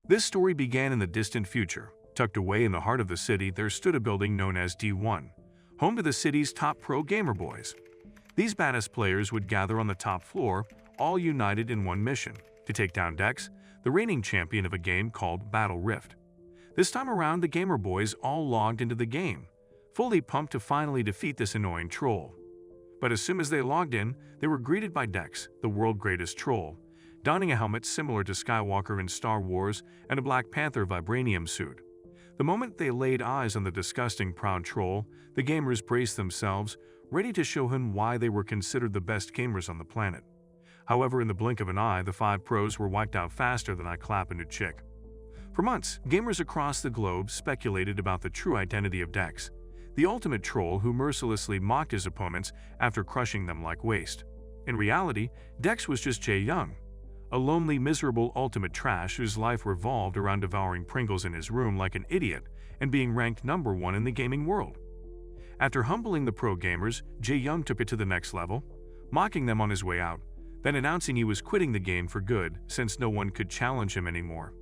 This story began in the distant future. Tucked away in the heart of the city, there stood a building known as D1, home to the city's top pro gamer boys. These badass players would gather on the top floor, all united in one mission, to take down Dex, the reigning champion of a game called Battle Rift. This time around, the gamer boys all logged into the game, fully pumped to finally defeat this annoying troll. But as soon as they logged in, they were greeted by Dex, the world's greatest troll, donning a helmet similar to Skywalker in Star Wars and a Black Panther vibranium suit. The moment they laid eyes on the disgusting proud troll, the gamers braced themselves, ready to show him why they were considered the best gamers on the planet. However, in the blink of an eye, the 5 pros were wiped out faster than I clap a new chick. For months, gamers across the globe speculated about the true identity of Dex, the ultimate troll who mercilessly mocked his opponents after crushing them like waste. In reality, Dex was just Jae Young, a lonely, miserable ultimate trash whose life revolved around devouring Pringles in his room like an idiot and being ranked #1 in the gaming world. After humbling the pro gamers, Jae Young took it to the next level, mocking them on his way out, then announcing he was quitting the game for good since no one could challenge him anymore.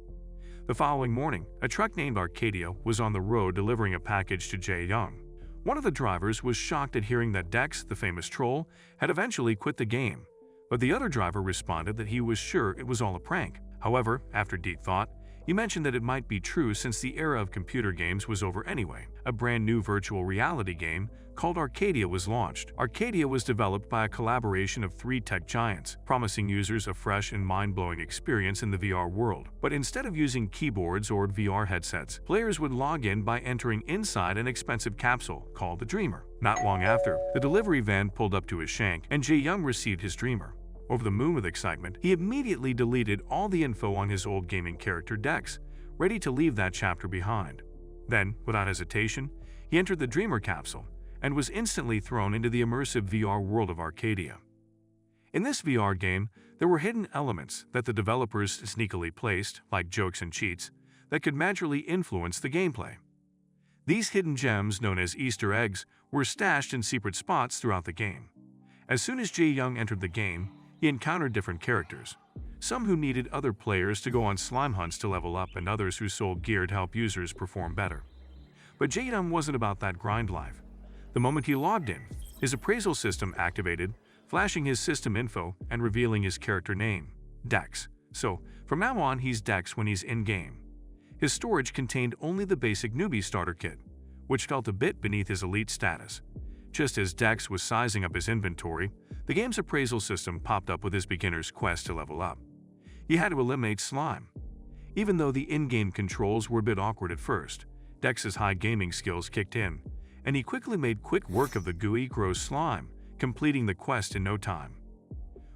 The following morning, a truck named Arcadia was on the road delivering a package to Jae Young. One of the drivers was shocked at hearing that Dex, the famous troll, had eventually quit the game, but the other driver responded that he was sure it was all a prank. However, after deep thought, he mentioned that it might be true since the era of computer games was over anyway. A brand new virtual reality game called Arcadia was launched. Arcadia was developed by a collaboration of 3 tech giants, promising users a fresh and mind-blowing experience in the VR world. But instead of using keyboards or VR headsets, players would log in by entering inside an expensive capsule called the Dreamer. Not long after, the delivery van pulled up to his shank, and Jae Young received his Dreamer. Over the moon with excitement, he immediately deleted all the info on his old gaming character Dex, ready to leave that chapter behind. Then, without hesitation, he entered the Dreamer capsule and was instantly thrown into the immersive VR world of Arcadia. In this VR game, there were hidden elements that the developers sneakily placed, like jokes and cheats, that could majorly influence the gameplay. These hidden gems, known as Easter eggs, were stashed in secret spots throughout the game. As soon as Jae Young entered the game, he encountered different characters, some who needed other players to go on slime hunts to level up and others who sold gear to help users perform better. But Jae Young wasn't about that grind life. The moment he logged in, his appraisal system activated, flashing his system info and revealing his character name, Dex. So, from now on, he's Dex when he's in-game. His storage contained only the basic newbie starter kit, which felt a bit beneath his elite status. Just as Dex was sizing up his inventory, the game's appraisal system popped up with his beginner's quest to level up. He had to eliminate slime. Even though the in-game controls were a bit awkward at first, Dex's high gaming skills kicked in, and he quickly made quick work of the gooey, gross slime, completing the quest in no time.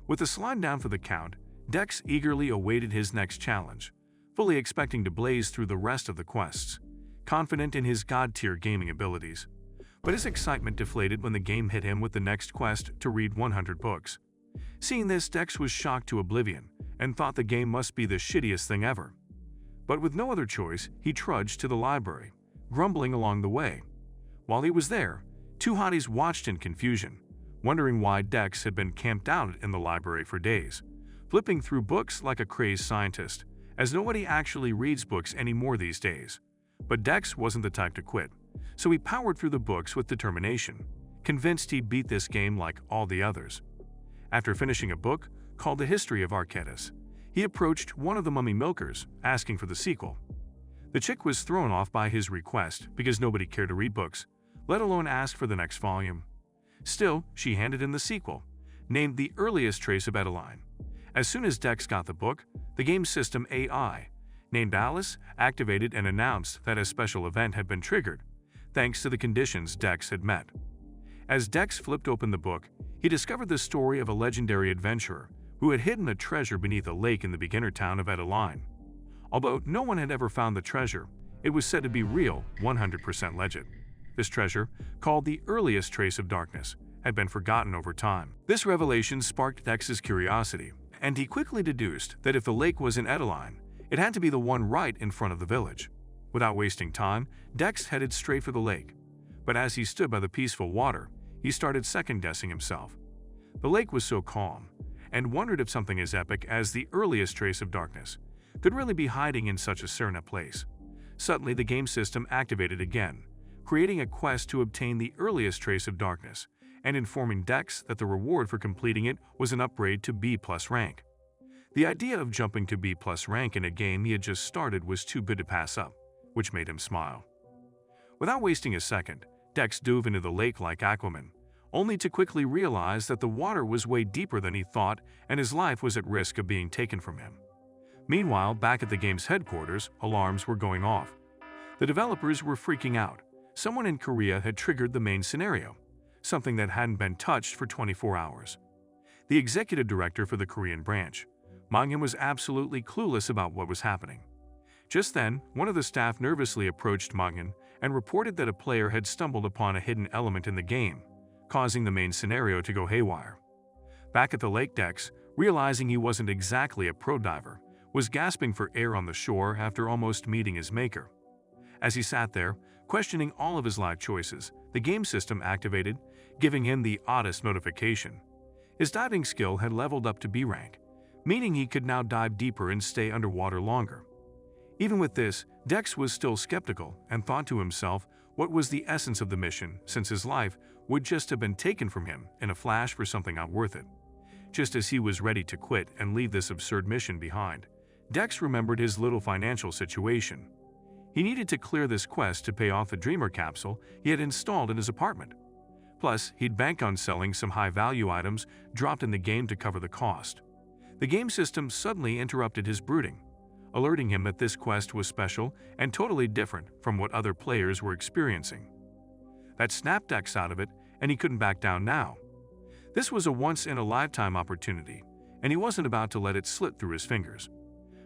With the slime down for the count, Dex eagerly awaited his next challenge, fully expecting to blaze through the rest of the quests, confident in his god-tier gaming abilities. But his excitement deflated when the game hit him with the next quest to read 100 books. Seeing this, Dex was shocked to oblivion and thought the game must be the shittiest thing ever. But with no other choice, he trudged to the library, grumbling along the way. While he was there, 2 hotties watched in confusion, wondering why Dex had been camped out in the library for days, flipping through books like a crazed scientist, as nobody actually reads books anymore these days. But Dex wasn't the type to quit, so he powered through the books with determination, convinced he'd beat this game like all the others. After finishing a book called The History of Arcadia, he approached one of the mummy milkers, asking for the sequel. The chick was thrown off by his request because nobody cared to read books, let alone ask for the next volume. Still, she handed in the sequel, named The Earliest Trace of Adeline. As soon as Dex got the book, the game's system AI, named Alice, activated and announced that a special event had been triggered, thanks to the conditions Dex had met. As Dex flipped open the book, he discovered the story of a legendary adventurer who had hidden a treasure beneath a lake in the beginner town of Adeline. Although no one had ever found the treasure, it was said to be real, 100% legend. This treasure, called the Earliest Trace of Darkness, had been forgotten over time. This revelation sparked Dex's curiosity, and he quickly deduced that if the lake was in Adeline, it had to be the one right in front of the village. Without wasting time, Dex headed straight for the lake. But as he stood by the peaceful water, he started second-guessing himself. The lake was so calm, and wondered if something as epic as the Earliest Trace of Darkness could really be hiding in such a certain place. Suddenly, the game system activated again, creating a quest to obtain the earliest trace of darkness, and informing Dex that the reward for completing it was an upgrade to B+ rank. The idea of jumping to B+ rank in a game he had just started was too good to pass up, which made him smile. Without wasting a second, Dex dove into the lake like Aquaman, only to quickly realize that the water was way deeper than he thought and his life was at risk of being taken from him. Meanwhile, back at the game's headquarters, alarms were going off. The developers were freaking out. Someone in Korea had triggered the main scenario, something that hadn't been touched for 24 hours. The executive director for the Korean branch, Manhwa, was absolutely clueless about what was happening. Just then, one of the staff nervously approached Manhwa and reported that a player had stumbled upon a hidden element in the game, causing the main scenario to go haywire. Back at the lake, Dex, realizing he wasn't exactly a pro diver, was gasping for air on the shore after almost meeting his maker. As he sat there, questioning all of his life choices, the game system activated, giving him the oddest notification. His diving skill had leveled up to B rank, meaning he could now dive deeper and stay underwater longer. Even with this, Dex was still skeptical and thought to himself what was the essence of the mission, since his life would just have been taken from him in a flash for something not worth it. Just as he was ready to quit and leave this absurd mission behind, Dex remembered his little financial situation. He needed to clear this quest to pay off the Dreamer capsule he had installed in his apartment. Plus, he'd bank on selling some high-value items dropped in the game to cover the cost. The game system suddenly interrupted his brooding, alerting him that this quest was special and totally different from what other players were experiencing. That snapped Dex out of it, and he couldn't back down now. This was a once-in-a-lifetime opportunity, and he wasn't about to let it slip through his fingers.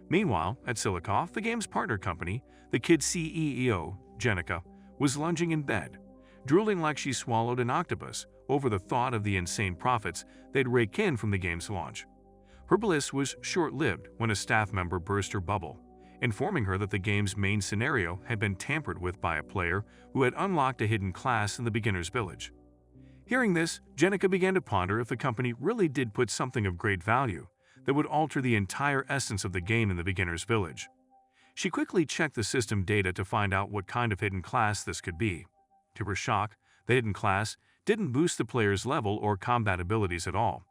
Meanwhile, at Silikov, the game's partner company, the kid's CEO, Jenica, was lunging in bed, drooling like she swallowed an octopus over the thought of the insane profits they'd rake in from the game's launch. Her bliss was short-lived when a staff member burst her bubble, informing her that the game's main scenario had been tampered with by a player who had unlocked a hidden class in the beginner's village. Hearing this, Jenica began to ponder if the company really did put something of great value that would alter the entire essence of the game in the beginner's village. She quickly checked the system data to find out what kind of hidden class this could be. To her shock, the hidden class didn't boost the player's level or combat abilities at all.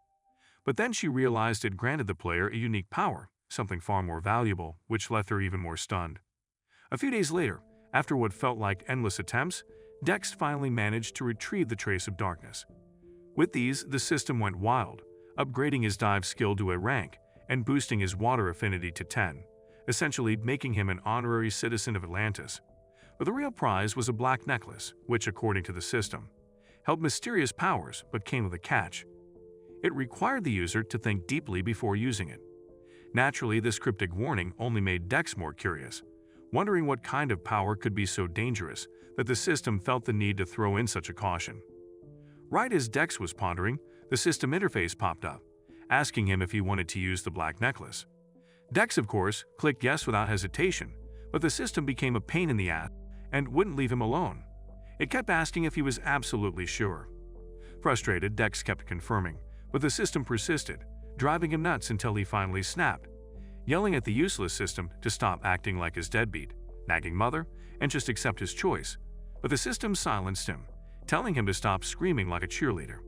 But then she realized it granted the player a unique power, something far more valuable, which left her even more stunned. A few days later, after what felt like endless attempts, Dex finally managed to retrieve the trace of darkness. With these, the system went wild, upgrading his dive skill to a rank and boosting his water affinity to 10, essentially making him an honorary citizen of Atlantis. But the real prize was a black necklace, which, according to the system, held mysterious powers but came with a catch. It required the user to think deeply before using it. Naturally, this cryptic warning only made Dex more curious, wondering what kind of power could be so dangerous that the system felt the need to throw in such a caution. Right as Dex was pondering, the system interface popped up, asking him if he wanted to use the black necklace. Dex, of course, clicked yes without hesitation, but the system became a pain in the ass and wouldn't leave him alone. It kept asking if he was absolutely sure. Frustrated, Dex kept confirming, but the system persisted, driving him nuts until he finally snapped, yelling at the useless system to stop acting like his deadbeat, nagging mother, and just accept his choice. But the system silenced him, telling him to stop screaming like a cheerleader.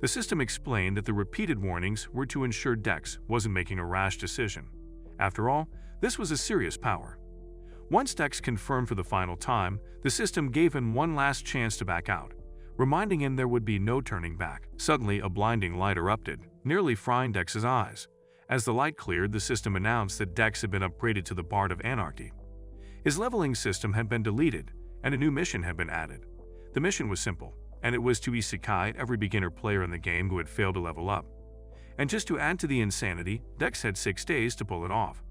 The system explained that the repeated warnings were to ensure Dex wasn't making a rash decision. After all, this was a serious power. Once Dex confirmed for the final time, the system gave him one last chance to back out, reminding him there would be no turning back. Suddenly, a blinding light erupted, nearly frying Dex's eyes. As the light cleared, the system announced that Dex had been upgraded to the Bard of Anarchy. His leveling system had been deleted, and a new mission had been added. The mission was simple, and it was to isekai every beginner player in the game who had failed to level up. And just to add to the insanity, Dex had 6 days to pull it off.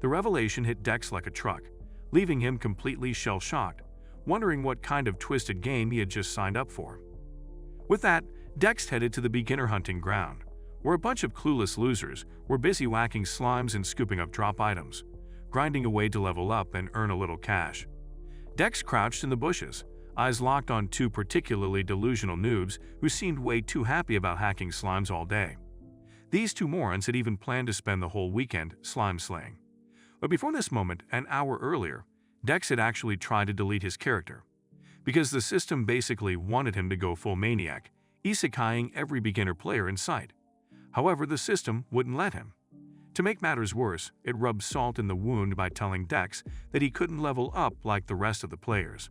The revelation hit Dex like a truck, leaving him completely shell-shocked, wondering what kind of twisted game he had just signed up for. With that, Dex headed to the beginner hunting ground, where a bunch of clueless losers were busy whacking slimes and scooping up drop items, grinding away to level up and earn a little cash. Dex crouched in the bushes, eyes locked on 2 particularly delusional noobs who seemed way too happy about hacking slimes all day. These 2 morons had even planned to spend the whole weekend slime slaying. But before this moment, an hour earlier, Dex had actually tried to delete his character, because the system basically wanted him to go full maniac, isekaiing every beginner player in sight. However, the system wouldn't let him. To make matters worse, it rubbed salt in the wound by telling Dex that he couldn't level up like the rest of the players.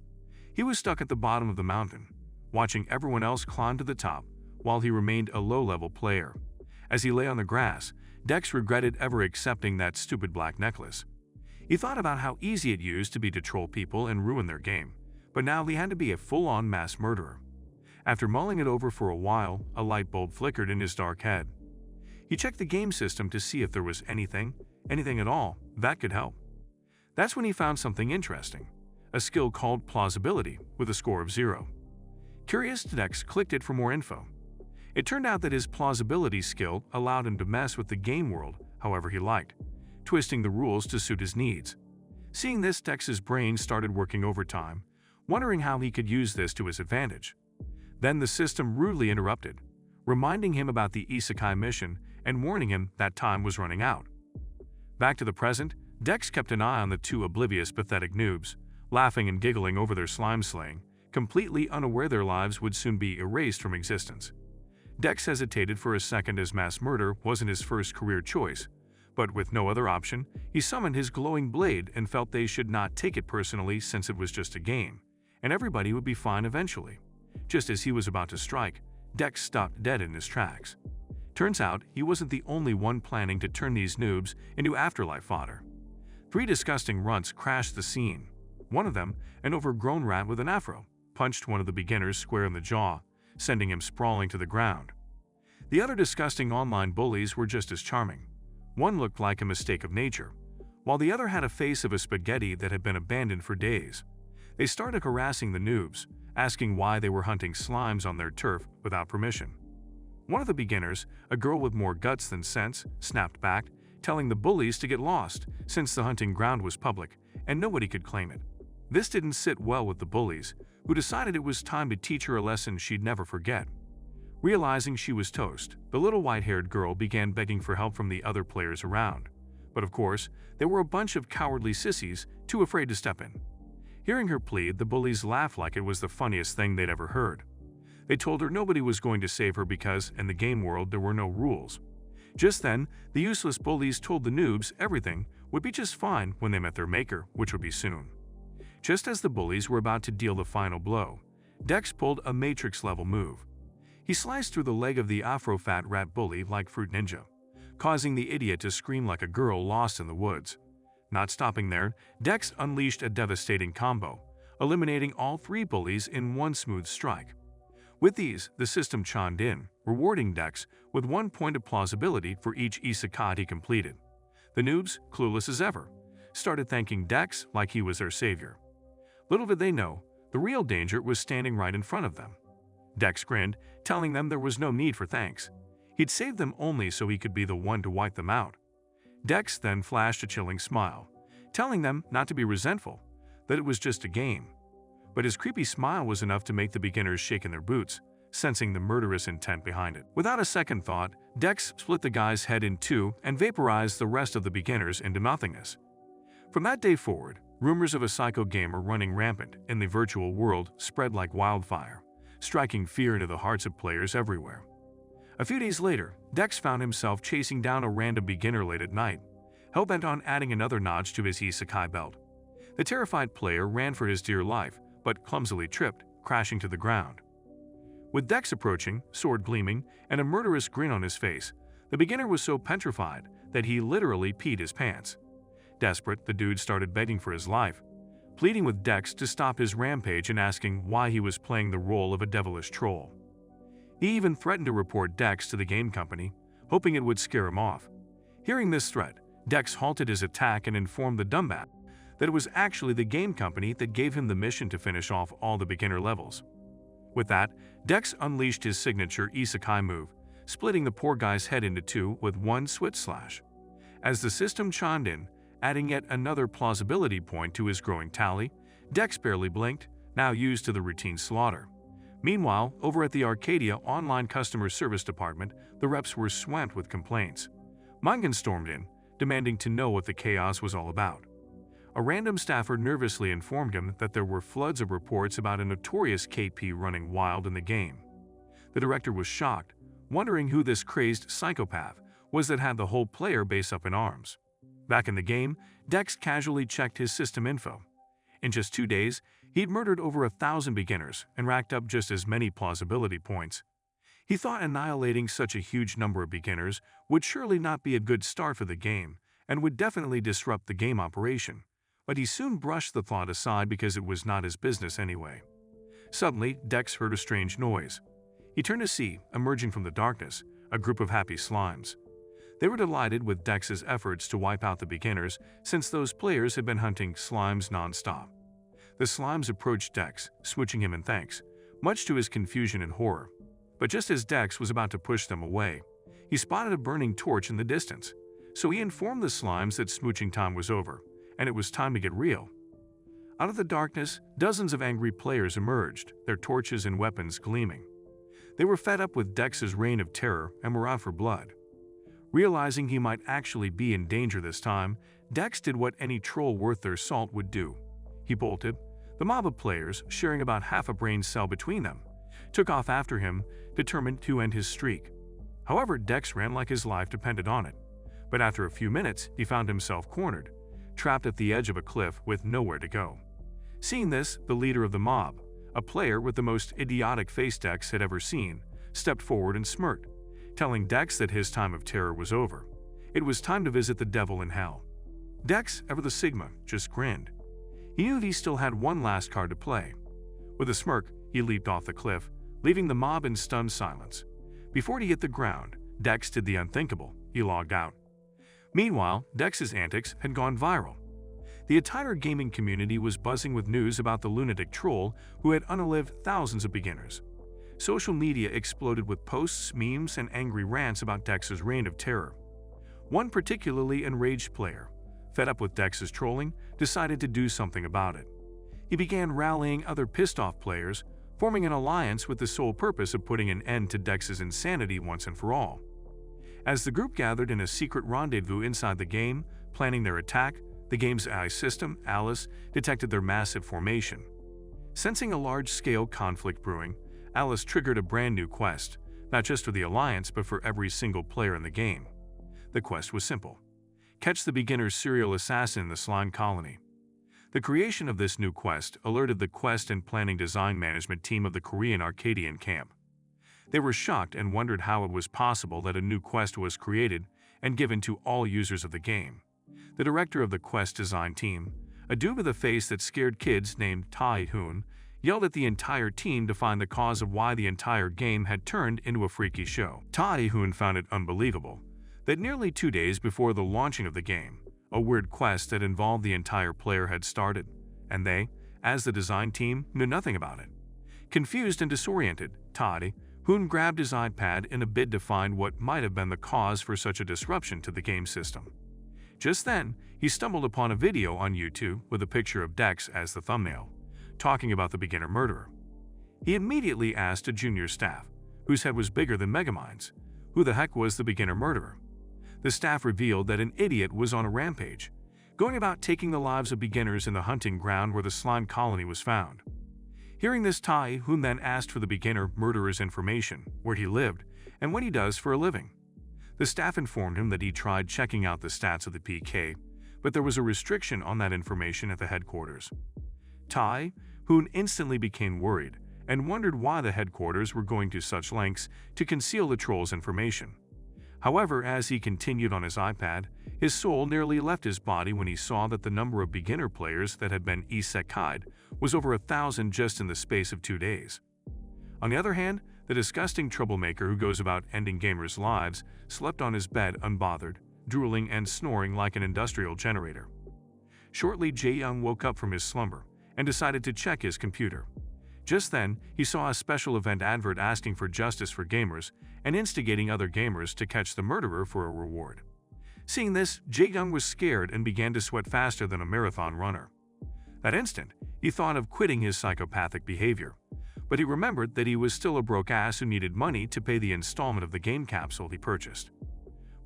He was stuck at the bottom of the mountain, watching everyone else climb to the top, while he remained a low-level player. As he lay on the grass, Dex regretted ever accepting that stupid black necklace. He thought about how easy it used to be to troll people and ruin their game, but now he had to be a full-on mass murderer. After mulling it over for a while, a light bulb flickered in his dark head. He checked the game system to see if there was anything at all, that could help. That's when he found something interesting, a skill called plausibility with a score of 0. Curious, Dex clicked it for more info. It turned out that his plausibility skill allowed him to mess with the game world however he liked, twisting the rules to suit his needs. Seeing this, Dex's brain started working overtime, wondering how he could use this to his advantage. Then the system rudely interrupted, reminding him about the isekai mission and warning him that time was running out. Back to the present, Dex kept an eye on the two oblivious, pathetic noobs, laughing and giggling over their slime slaying, completely unaware their lives would soon be erased from existence. Dex hesitated for a second, as mass murder wasn't his first career choice, but with no other option, he summoned his glowing blade and felt they should not take it personally since it was just a game, and everybody would be fine eventually. Just as he was about to strike, Dex stopped dead in his tracks. Turns out he wasn't the only one planning to turn these noobs into afterlife fodder. 3 disgusting runts crashed the scene. One of them, an overgrown rat with an afro, punched one of the beginners square in the jaw, sending him sprawling to the ground. The other disgusting online bullies were just as charming. One looked like a mistake of nature, while the other had a face of a spaghetti that had been abandoned for days. They started harassing the noobs, asking why they were hunting slimes on their turf without permission. One of the beginners, a girl with more guts than sense, snapped back, telling the bullies to get lost since the hunting ground was public and nobody could claim it. This didn't sit well with the bullies, who decided it was time to teach her a lesson she'd never forget. Realizing she was toast, the little white-haired girl began begging for help from the other players around. But of course, there were a bunch of cowardly sissies too afraid to step in. Hearing her plead, the bullies laughed like it was the funniest thing they'd ever heard. They told her nobody was going to save her because, in the game world, there were no rules. Just then, the useless bullies told the noobs everything would be just fine when they met their maker, which would be soon. Just as the bullies were about to deal the final blow, Dex pulled a Matrix-level move. He sliced through the leg of the afro-fat rat bully like Fruit Ninja, causing the idiot to scream like a girl lost in the woods. Not stopping there, Dex unleashed a devastating combo, eliminating all 3 bullies in one smooth strike. With these, the system chimed in, rewarding Dex with 1 point of plausibility for each isekai he completed. The noobs, clueless as ever, started thanking Dex like he was their savior. Little did they know, the real danger was standing right in front of them. Dex grinned, telling them there was no need for thanks. He'd saved them only so he could be the one to wipe them out. Dex then flashed a chilling smile, telling them not to be resentful, that it was just a game. But his creepy smile was enough to make the beginners shake in their boots, sensing the murderous intent behind it. Without a second thought, Dex split the guy's head in 2 and vaporized the rest of the beginners into nothingness. From that day forward, rumors of a psycho gamer running rampant in the virtual world spread like wildfire, striking fear into the hearts of players everywhere. A few days later, Dex found himself chasing down a random beginner late at night, hell-bent on adding another notch to his isekai belt. The terrified player ran for his dear life, but clumsily tripped, crashing to the ground. With Dex approaching, sword gleaming, and a murderous grin on his face, the beginner was so petrified that he literally peed his pants. Desperate, the dude started begging for his life, pleading with Dex to stop his rampage and asking why he was playing the role of a devilish troll. He even threatened to report Dex to the game company, hoping it would scare him off. Hearing this threat, Dex halted his attack and informed the dumbbat that it was actually the game company that gave him the mission to finish off all the beginner levels. With that, Dex unleashed his signature isekai move, splitting the poor guy's head into 2 with 1 switch slash. As the system chimed in, adding yet another plausibility point to his growing tally, Dex barely blinked, now used to the routine slaughter. Meanwhile, over at the Arcadia online customer service department, the reps were swamped with complaints. Mangan stormed in, demanding to know what the chaos was all about. A random staffer nervously informed him that there were floods of reports about a notorious KP running wild in the game. The director was shocked, wondering who this crazed psychopath was that had the whole player base up in arms. Back in the game, Dex casually checked his system info. In just 2 days, he'd murdered over 1,000 beginners and racked up just as many plausibility points. He thought annihilating such a huge number of beginners would surely not be a good start for the game and would definitely disrupt the game operation, but he soon brushed the thought aside because it was not his business anyway. Suddenly, Dex heard a strange noise. He turned to see, emerging from the darkness, a group of happy slimes. They were delighted with Dex's efforts to wipe out the beginners since those players had been hunting slimes non-stop. The slimes approached Dex, smooching him in thanks, much to his confusion and horror. But just as Dex was about to push them away, he spotted a burning torch in the distance, so he informed the slimes that smooching time was over, and it was time to get real. Out of the darkness, dozens of angry players emerged, their torches and weapons gleaming. They were fed up with Dex's reign of terror and were out for blood. Realizing he might actually be in danger this time, Dex did what any troll worth their salt would do. He bolted. The mob of players, sharing about half a brain cell between them, took off after him, determined to end his streak. However, Dex ran like his life depended on it. But after a few minutes, he found himself cornered, trapped at the edge of a cliff with nowhere to go. Seeing this, the leader of the mob, a player with the most idiotic face Dex had ever seen, stepped forward and smirked, telling Dex that his time of terror was over. It was time to visit the devil in hell. Dex, ever the Sigma, just grinned. He knew he still had one last card to play. With a smirk, he leaped off the cliff, leaving the mob in stunned silence. Before he hit the ground, Dex did the unthinkable. He logged out. Meanwhile, Dex's antics had gone viral. The entire gaming community was buzzing with news about the lunatic troll who had unalived thousands of beginners. Social media exploded with posts, memes, and angry rants about Dex's reign of terror. One particularly enraged player, fed up with Dex's trolling, decided to do something about it. He began rallying other pissed-off players, forming an alliance with the sole purpose of putting an end to Dex's insanity once and for all. As the group gathered in a secret rendezvous inside the game, planning their attack, the game's AI system, Alice, detected their massive formation. Sensing a large-scale conflict brewing, Alice triggered a brand new quest, not just for the Alliance but for every single player in the game. The quest was simple. Catch the beginner's serial assassin in the slime colony. The creation of this new quest alerted the quest and planning design management team of the Korean Arcadian camp. They were shocked and wondered how it was possible that a new quest was created and given to all users of the game. The director of the quest design team, a dude with a face that scared kids named Tae-hoon, yelled at the entire team to find the cause of why the entire game had turned into a freaky show. Tae-hoon found it unbelievable that nearly 2 days before the launching of the game, a weird quest that involved the entire player had started, and they, as the design team, knew nothing about it. Confused and disoriented, Tae-hoon grabbed his iPad in a bid to find what might have been the cause for such a disruption to the game system. Just then, he stumbled upon a video on YouTube with a picture of Dex as the thumbnail, talking about the beginner murderer. He immediately asked a junior staff, whose head was bigger than Megamind's, who the heck was the beginner murderer. The staff revealed that an idiot was on a rampage, going about taking the lives of beginners in the hunting ground where the slime colony was found. Hearing this, Tae-hoon then asked for the beginner murderer's information, where he lived, and what he does for a living. The staff informed him that he tried checking out the stats of the PK, but there was a restriction on that information at the headquarters. Tae-hoon instantly became worried and wondered why the headquarters were going to such lengths to conceal the troll's information. However, as he continued on his iPad, his soul nearly left his body when he saw that the number of beginner players that had been isekai'd was over 1,000 just in the space of 2 days. On the other hand, the disgusting troublemaker who goes about ending gamers' lives slept on his bed unbothered, drooling and snoring like an industrial generator. Shortly, Jae-young woke up from his slumber and decided to check his computer. Just then, he saw a special event advert asking for justice for gamers and instigating other gamers to catch the murderer for a reward. Seeing this, Jae-young was scared and began to sweat faster than a marathon runner. That instant, he thought of quitting his psychopathic behavior, but he remembered that he was still a broke ass who needed money to pay the installment of the game capsule he purchased.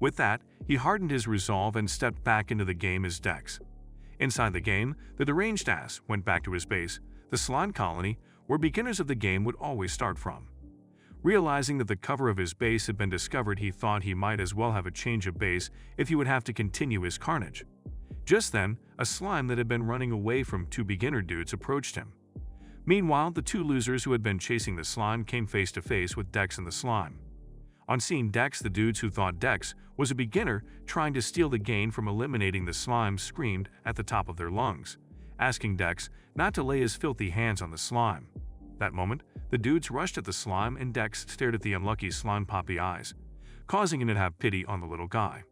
With that, he hardened his resolve and stepped back into the game as Dex. Inside the game, the deranged ass went back to his base, the slime colony, where beginners of the game would always start from. Realizing that the cover of his base had been discovered, he thought he might as well have a change of base if he would have to continue his carnage. Just then, a slime that had been running away from two beginner dudes approached him. Meanwhile, the two losers who had been chasing the slime came face to face with Dex and the slime. On seeing Dex, the dudes who thought Dex was a beginner trying to steal the gain from eliminating the slime screamed at the top of their lungs, asking Dex not to lay his filthy hands on the slime. That moment, the dudes rushed at the slime and Dex stared at the unlucky slime poppy eyes, causing him to have pity on the little guy.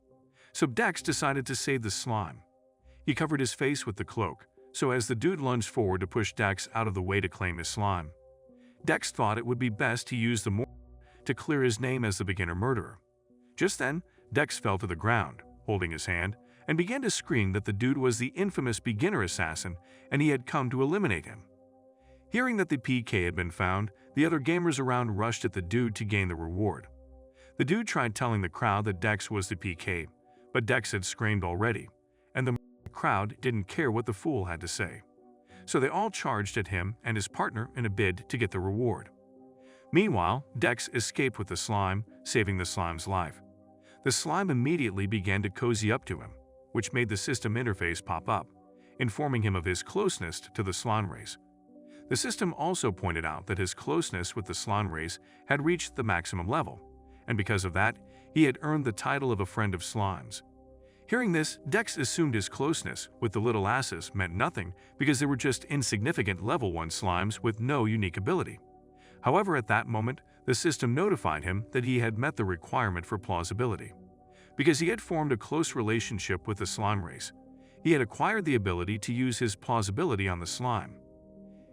So Dex decided to save the slime. He covered his face with the cloak, so as the dude lunged forward to push Dex out of the way to claim his slime. Dex thought it would be best to use the to clear his name as the beginner murderer. Just then, Dex fell to the ground, holding his hand, and began to scream that the dude was the infamous beginner assassin and he had come to eliminate him. Hearing that the PK had been found, the other gamers around rushed at the dude to gain the reward. The dude tried telling the crowd that Dex was the PK, but Dex had screamed already, and the crowd didn't care what the fool had to say. So they all charged at him and his partner in a bid to get the reward. Meanwhile, Dex escaped with the slime, saving the slime's life. The slime immediately began to cozy up to him, which made the system interface pop up, informing him of his closeness to the slime race. The system also pointed out that his closeness with the slime race had reached the maximum level, and because of that, he had earned the title of a friend of slimes. Hearing this, Dex assumed his closeness with the little asses meant nothing because they were just insignificant level 1 slimes with no unique ability. However, at that moment, the system notified him that he had met the requirement for plausibility. Because he had formed a close relationship with the slime race, he had acquired the ability to use his plausibility on the slime.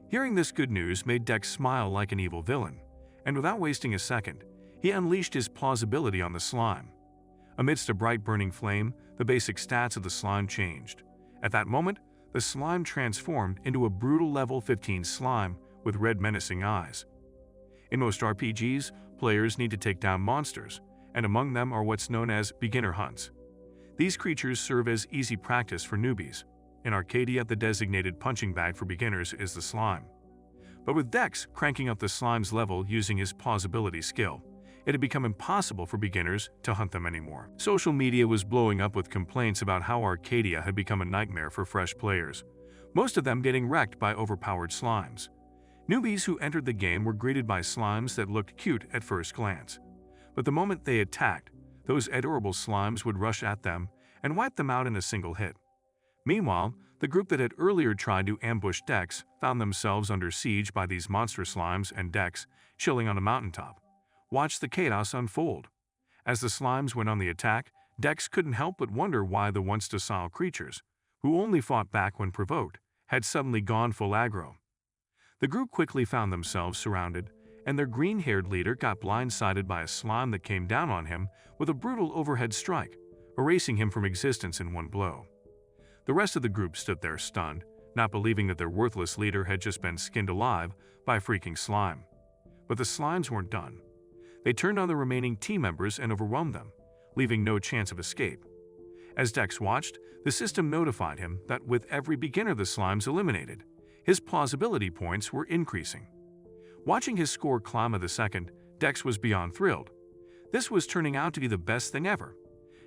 Hearing this good news made Dex smile like an evil villain, and without wasting a second, he unleashed his plausibility on the slime. Amidst a bright burning flame, the basic stats of the slime changed. At that moment, the slime transformed into a brutal level 15 slime with red menacing eyes. In most RPGs, players need to take down monsters, and among them are what's known as beginner hunts. These creatures serve as easy practice for newbies. In Arcadia, the designated punching bag for beginners is the slime. But with Dex cranking up the slime's level using his plausibility skill, it had become impossible for beginners to hunt them anymore. Social media was blowing up with complaints about how Arcadia had become a nightmare for fresh players, most of them getting wrecked by overpowered slimes. Newbies who entered the game were greeted by slimes that looked cute at first glance. But the moment they attacked, those adorable slimes would rush at them and wipe them out in a single hit. Meanwhile, the group that had earlier tried to ambush Dex found themselves under siege by these monster slimes, and Dex, chilling on a mountaintop, watched the chaos unfold. As the slimes went on the attack, Dex couldn't help but wonder why the once docile creatures, who only fought back when provoked, had suddenly gone full aggro. The group quickly found themselves surrounded, and their green-haired leader got blindsided by a slime that came down on him with a brutal overhead strike, erasing him from existence in one blow. The rest of the group stood there stunned, not believing that their worthless leader had just been skinned alive by a freaking slime. But the slimes weren't done. They turned on the remaining team members and overwhelmed them, leaving no chance of escape. As Dex watched, the system notified him that with every beginner the slimes eliminated, his plausibility points were increasing. Watching his score climb a second, Dex was beyond thrilled. This was turning out to be the best thing ever.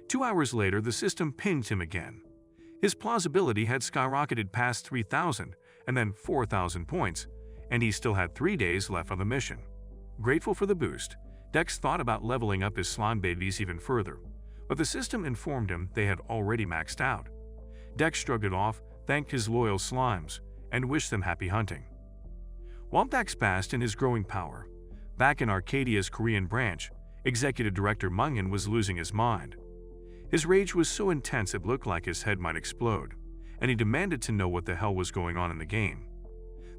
2 hours later, the system pinged him again. His plausibility had skyrocketed past 3,000 and then 4,000 points, and he still had 3 days left on the mission. Grateful for the boost, Dex thought about leveling up his slime babies even further, but the system informed him they had already maxed out. Dex shrugged it off, thanked his loyal slimes, and wished them happy hunting. While Dex basked in his growing power, back in Arcadia's Korean branch, Executive Director Manhwa was losing his mind. His rage was so intense it looked like his head might explode, and he demanded to know what the hell was going on in the game.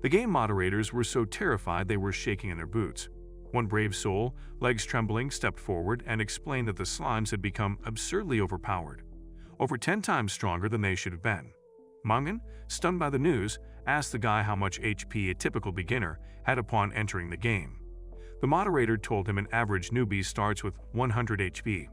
The game moderators were so terrified they were shaking in their boots. One brave soul, legs trembling, stepped forward and explained that the slimes had become absurdly overpowered, over 10 times stronger than they should have been. Manhwa, stunned by the news, asked the guy how much HP a typical beginner had upon entering the game. The moderator told him an average newbie starts with 100 HP.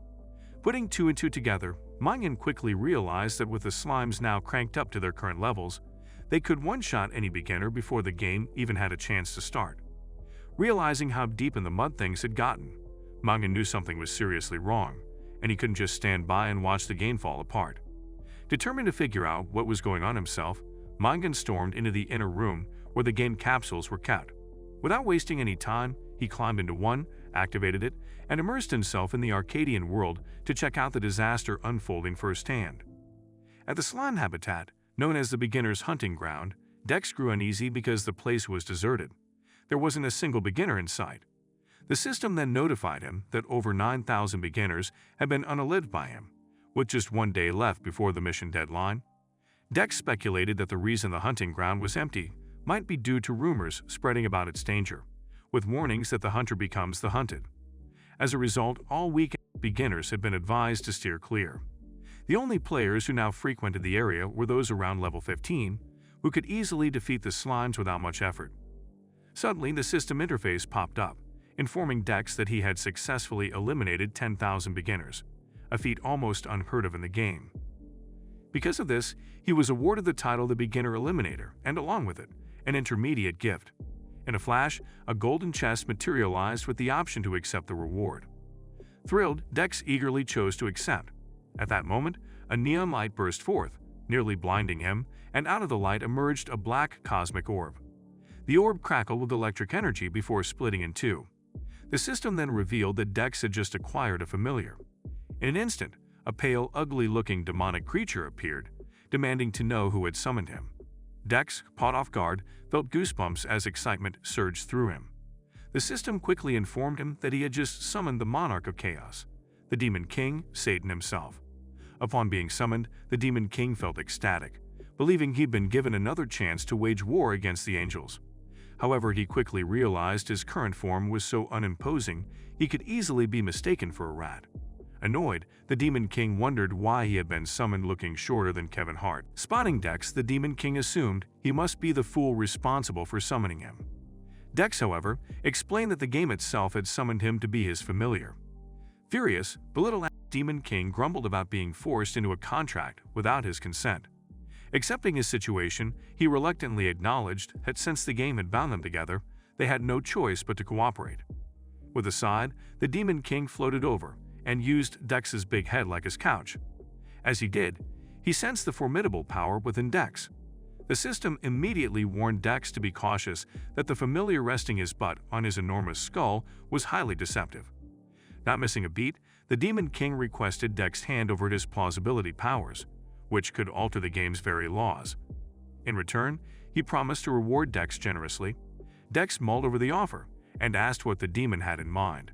Putting two and two together, Manhwa quickly realized that with the slimes now cranked up to their current levels, they could one-shot any beginner before the game even had a chance to start. Realizing how deep in the mud things had gotten, Manhwa knew something was seriously wrong, and he couldn't just stand by and watch the game fall apart. Determined to figure out what was going on himself, Manhwa stormed into the inner room where the game capsules were kept. Without wasting any time, he climbed into one, activated it, and immersed himself in the Arcadian world to check out the disaster unfolding firsthand. At the slime habitat, known as the beginner's hunting ground, Dex grew uneasy because the place was deserted. There wasn't a single beginner in sight. The system then notified him that over 9,000 beginners had been unalived by him, with just 1 day left before the mission deadline. Dex speculated that the reason the hunting ground was empty might be due to rumors spreading about its danger, with warnings that the hunter becomes the hunted. As a result, all weekend beginners had been advised to steer clear. The only players who now frequented the area were those around level 15, who could easily defeat the slimes without much effort. Suddenly, the system interface popped up, informing Dex that he had successfully eliminated 10,000 beginners, a feat almost unheard of in the game. Because of this, he was awarded the title the Beginner Eliminator, and along with it, an intermediate gift. In a flash, a golden chest materialized with the option to accept the reward. Thrilled, Dex eagerly chose to accept. At that moment, a neon light burst forth, nearly blinding him, and out of the light emerged a black cosmic orb. The orb crackled with electric energy before splitting in two. The system then revealed that Dex had just acquired a familiar. In an instant, a pale, ugly-looking demonic creature appeared, demanding to know who had summoned him. Dex, caught off guard, felt goosebumps as excitement surged through him. The system quickly informed him that he had just summoned the Monarch of Chaos, the Demon King, Satan himself. Upon being summoned, the Demon King felt ecstatic, believing he'd been given another chance to wage war against the angels. However, he quickly realized his current form was so unimposing he could easily be mistaken for a rat. Annoyed, the Demon King wondered why he had been summoned looking shorter than Kevin Hart. Spotting Dex, the Demon King assumed he must be the fool responsible for summoning him. Dex, however, explained that the game itself had summoned him to be his familiar. Furious, the little Demon King grumbled about being forced into a contract without his consent. Accepting his situation, he reluctantly acknowledged that since the game had bound them together, they had no choice but to cooperate. With a sigh, the Demon King floated over and used Dex's big head like his couch. As he did, he sensed the formidable power within Dex. The system immediately warned Dex to be cautious that the familiar resting his butt on his enormous skull was highly deceptive. Not missing a beat, the Demon King requested Dex hand over his plausibility powers, which could alter the game's very laws. In return, he promised to reward Dex generously. Dex mulled over the offer and asked what the demon had in mind.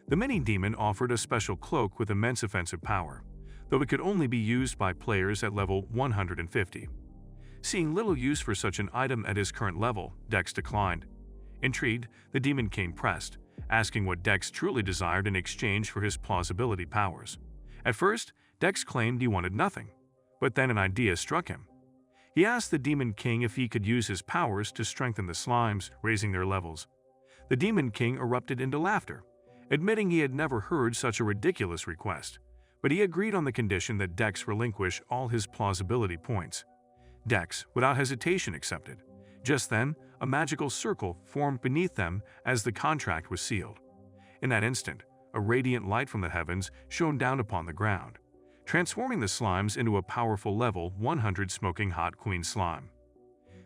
The mini-demon offered a special cloak with immense offensive power, though it could only be used by players at level 150. Seeing little use for such an item at his current level, Dex declined. Intrigued, the Demon King pressed, asking what Dex truly desired in exchange for his plausibility powers. At first, Dex claimed he wanted nothing, but then an idea struck him. He asked the Demon King if he could use his powers to strengthen the slimes, raising their levels. The Demon King erupted into laughter, admitting he had never heard such a ridiculous request, but he agreed on the condition that Dex relinquish all his plausibility points. Dex, without hesitation, accepted. Just then, a magical circle formed beneath them as the contract was sealed. In that instant, a radiant light from the heavens shone down upon the ground, transforming the slimes into a powerful level 100 smoking hot queen slime.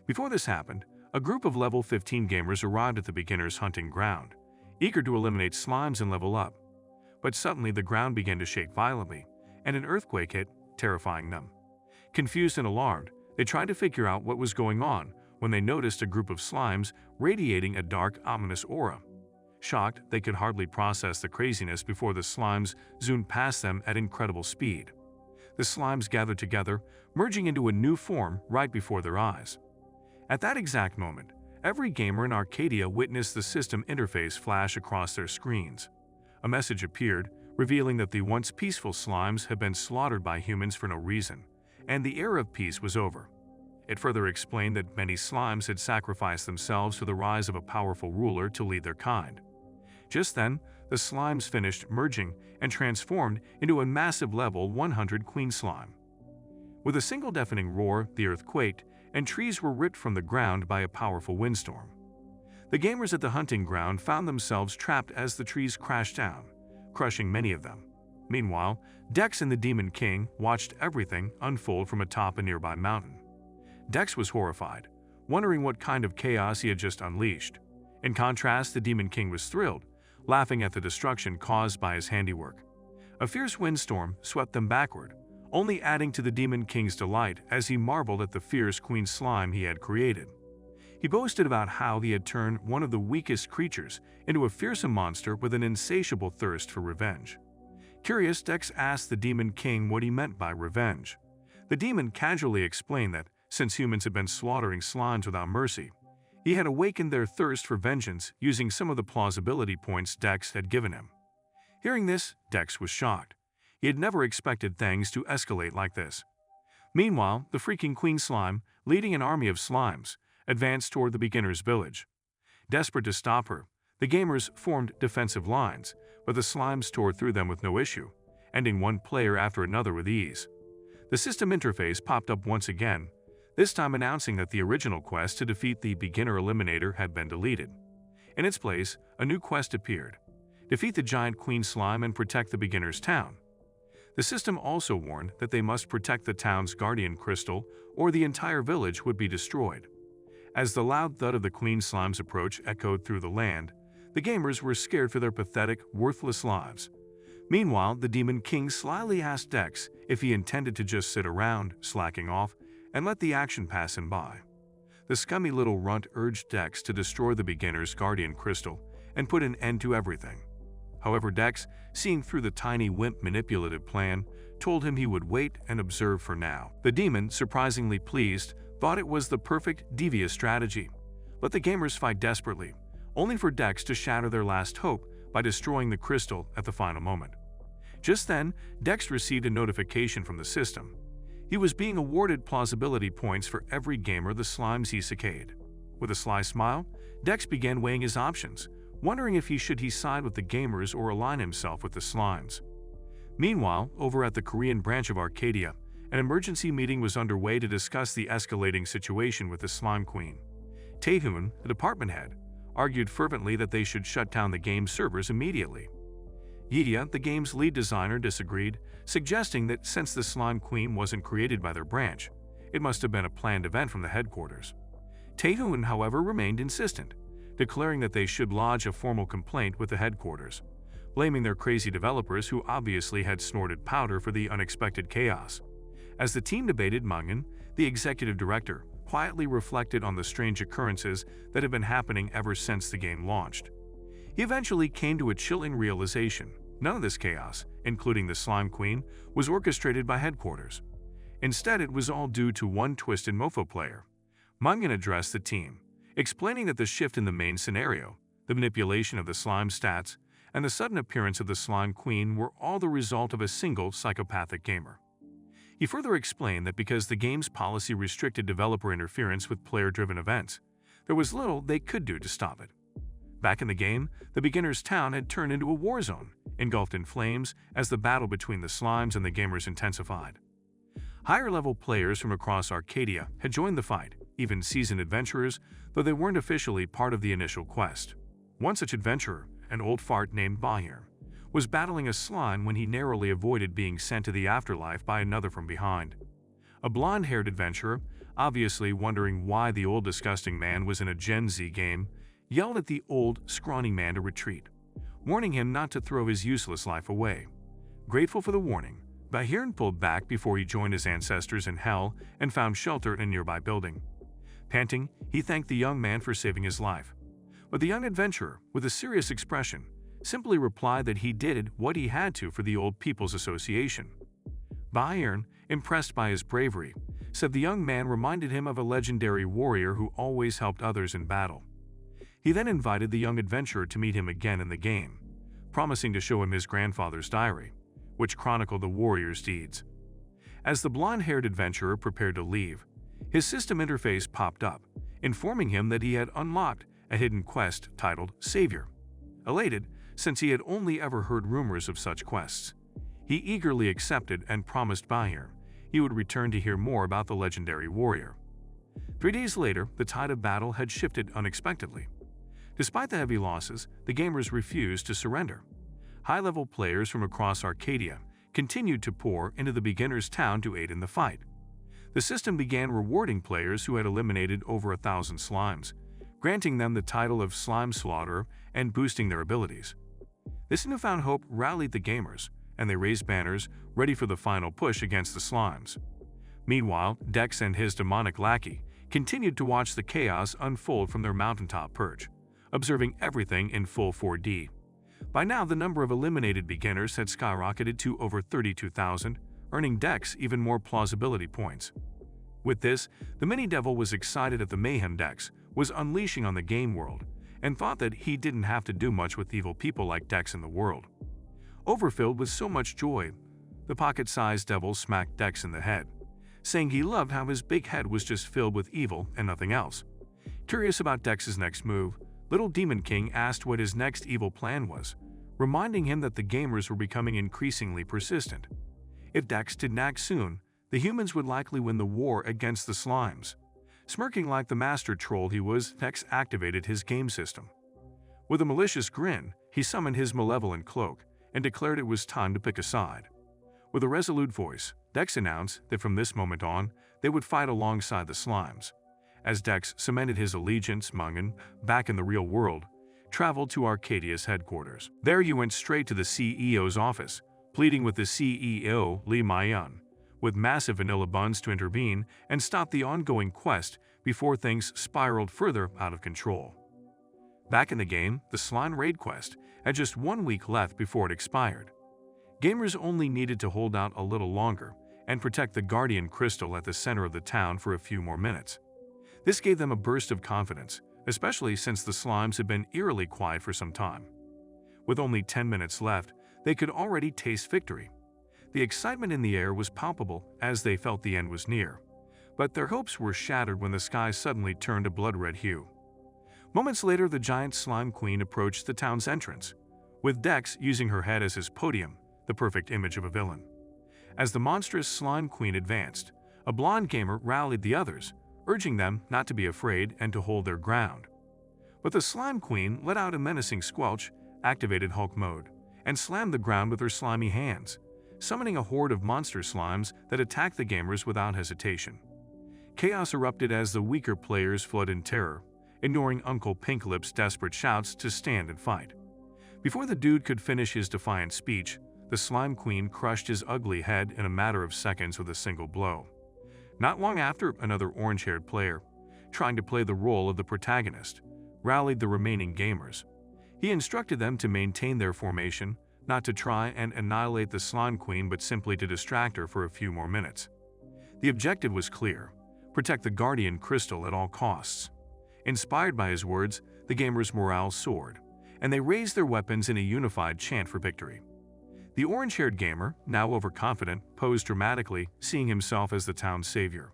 Before this happened, a group of level 15 gamers arrived at the beginner's hunting ground, eager to eliminate slimes and level up. But suddenly the ground began to shake violently, and an earthquake hit, terrifying them. Confused and alarmed, they tried to figure out what was going on when they noticed a group of slimes radiating a dark, ominous aura. Shocked, they could hardly process the craziness before the slimes zoomed past them at incredible speed. The slimes gathered together, merging into a new form right before their eyes. At that exact moment, every gamer in Arcadia witnessed the system interface flash across their screens. A message appeared, revealing that the once peaceful slimes had been slaughtered by humans for no reason, and the era of peace was over. It further explained that many slimes had sacrificed themselves to the rise of a powerful ruler to lead their kind. Just then, the slimes finished merging and transformed into a massive level 100 queen slime. With a single deafening roar, the earth quaked, and trees were ripped from the ground by a powerful windstorm. The gamers at the hunting ground found themselves trapped as the trees crashed down, crushing many of them. Meanwhile, Dex and the Demon King watched everything unfold from atop a nearby mountain. Dex was horrified, wondering what kind of chaos he had just unleashed. In contrast, the Demon King was thrilled, laughing at the destruction caused by his handiwork. A fierce windstorm swept them backward, only adding to the Demon King's delight as he marveled at the fierce queen slime he had created. He boasted about how he had turned one of the weakest creatures into a fearsome monster with an insatiable thirst for revenge. Curious, Dex asked the Demon King what he meant by revenge. The demon casually explained that, since humans had been slaughtering slimes without mercy, he had awakened their thirst for vengeance using some of the plausibility points Dex had given him. Hearing this, Dex was shocked. He had never expected things to escalate like this. Meanwhile, the freaking Queen Slime, leading an army of slimes, advanced toward the beginner's village. Desperate to stop her, the gamers formed defensive lines, but the slimes tore through them with no issue, ending one player after another with ease. The system interface popped up once again, this time announcing that the original quest to defeat the beginner eliminator had been deleted. In its place, a new quest appeared: defeat the giant Queen Slime and protect the beginner's town. The system also warned that they must protect the town's guardian crystal or the entire village would be destroyed. As the loud thud of the Queen Slime's approach echoed through the land, the gamers were scared for their pathetic, worthless lives. Meanwhile, the Demon King slyly asked Dex if he intended to just sit around, slacking off, and let the action pass him by. The scummy little runt urged Dex to destroy the beginner's guardian crystal and put an end to everything. However, Dex, seeing through the tiny wimp manipulative plan, told him he would wait and observe for now. The demon, surprisingly pleased, thought it was the perfect devious strategy. Let the gamers fight desperately, only for Dex to shatter their last hope by destroying the crystal at the final moment. Just then, Dex received a notification from the system. He was being awarded plausibility points for every gamer the slimes he cicade. With a sly smile, Dex began weighing his options, wondering if he should side with the gamers or align himself with the slimes. Meanwhile, over at the Korean branch of Arcadia, an emergency meeting was underway to discuss the escalating situation with the Slime Queen. Taehoon, the department head, argued fervently that they should shut down the game's servers immediately. Yedia, the game's lead designer, disagreed, suggesting that since the Slime Queen wasn't created by their branch, it must have been a planned event from the headquarters. Taehoon, however, remained insistent, declaring that they should lodge a formal complaint with the headquarters, blaming their crazy developers who obviously had snorted powder for the unexpected chaos. As the team debated, Mangan, the executive director, quietly reflected on the strange occurrences that had been happening ever since the game launched. He eventually came to a chilling realization: none of this chaos, including the Slime Queen, was orchestrated by headquarters. Instead, it was all due to one twisted mofo player. Mangan addressed the team, explaining that the shift in the main scenario, the manipulation of the slime stats, and the sudden appearance of the Slime Queen were all the result of a single psychopathic gamer. He further explained that because the game's policy restricted developer interference with player-driven events, there was little they could do to stop it. Back in the game, the beginner's town had turned into a war zone, engulfed in flames as the battle between the slimes and the gamers intensified. Higher-level players from across Arcadia had joined the fight, even seasoned adventurers, though they weren't officially part of the initial quest. One such adventurer, an old fart named Bahir, was battling a slime when he narrowly avoided being sent to the afterlife by another from behind. A blonde-haired adventurer, obviously wondering why the old disgusting man was in a Gen Z game, yelled at the old, scrawny man to retreat, warning him not to throw his useless life away. Grateful for the warning, Bahir pulled back before he joined his ancestors in hell and found shelter in a nearby building. Panting, he thanked the young man for saving his life. But the young adventurer, with a serious expression, simply replied that he did what he had to for the Old People's Association. Bahir, impressed by his bravery, said the young man reminded him of a legendary warrior who always helped others in battle. He then invited the young adventurer to meet him again in the game, promising to show him his grandfather's diary, which chronicled the warrior's deeds. As the blonde-haired adventurer prepared to leave, his system interface popped up, informing him that he had unlocked a hidden quest titled Savior. Elated, since he had only ever heard rumors of such quests. He eagerly accepted and promised Bahir he would return to hear more about the legendary warrior. 3 days later, the tide of battle had shifted unexpectedly. Despite the heavy losses, the gamers refused to surrender. High-level players from across Arcadia continued to pour into the beginner's town to aid in the fight. The system began rewarding players who had eliminated over 1,000 slimes, granting them the title of Slime Slaughterer and boosting their abilities. This newfound hope rallied the gamers, and they raised banners ready for the final push against the slimes. Meanwhile, Dex and his demonic lackey continued to watch the chaos unfold from their mountaintop perch, observing everything in full 4D. By now, the number of eliminated beginners had skyrocketed to over 32,000, earning Dex even more plausibility points. With this, the mini-devil was excited that the mayhem Dex was unleashing on the game world, and thought that he didn't have to do much with evil people like Dex in the world. Overfilled with so much joy, the pocket-sized devil smacked Dex in the head, saying he loved how his big head was just filled with evil and nothing else. Curious about Dex's next move, Little Demon King asked what his next evil plan was, reminding him that the gamers were becoming increasingly persistent. If Dex didn't act soon, the humans would likely win the war against the slimes. Smirking like the master troll he was, Dex activated his game system. With a malicious grin, he summoned his malevolent cloak and declared it was time to pick a side. With a resolute voice, Dex announced that from this moment on, they would fight alongside the slimes. As Dex cemented his allegiance, Mungan, back in the real world, traveled to Arcadia's headquarters. There he went straight to the CEO's office, pleading with the CEO, Li Maiyun, with massive vanilla buns to intervene and stop the ongoing quest before things spiraled further out of control. Back in the game, the Slime Raid quest had just 1 week left before it expired. Gamers only needed to hold out a little longer and protect the Guardian Crystal at the center of the town for a few more minutes. This gave them a burst of confidence, especially since the slimes had been eerily quiet for some time. With only 10 minutes left, they could already taste victory. The excitement in the air was palpable as they felt the end was near, but their hopes were shattered when the sky suddenly turned a blood-red hue. Moments later, the giant slime queen approached the town's entrance, with Dex using her head as his podium, the perfect image of a villain. As the monstrous slime queen advanced, a blonde gamer rallied the others, urging them not to be afraid and to hold their ground. But the slime queen let out a menacing squelch, activated Hulk mode, and slammed the ground with her slimy hands, summoning a horde of monster slimes that attacked the gamers without hesitation. Chaos erupted as the weaker players fled in terror, ignoring Uncle Pink Lip's desperate shouts to stand and fight. Before the dude could finish his defiant speech, the slime queen crushed his ugly head in a matter of seconds with a single blow. Not long after, another orange-haired player, trying to play the role of the protagonist, rallied the remaining gamers. He instructed them to maintain their formation, not to try and annihilate the slime queen but simply to distract her for a few more minutes. The objective was clear: protect the Guardian Crystal at all costs. Inspired by his words, the gamers' morale soared, and they raised their weapons in a unified chant for victory. The orange-haired gamer, now overconfident, posed dramatically, seeing himself as the town's savior.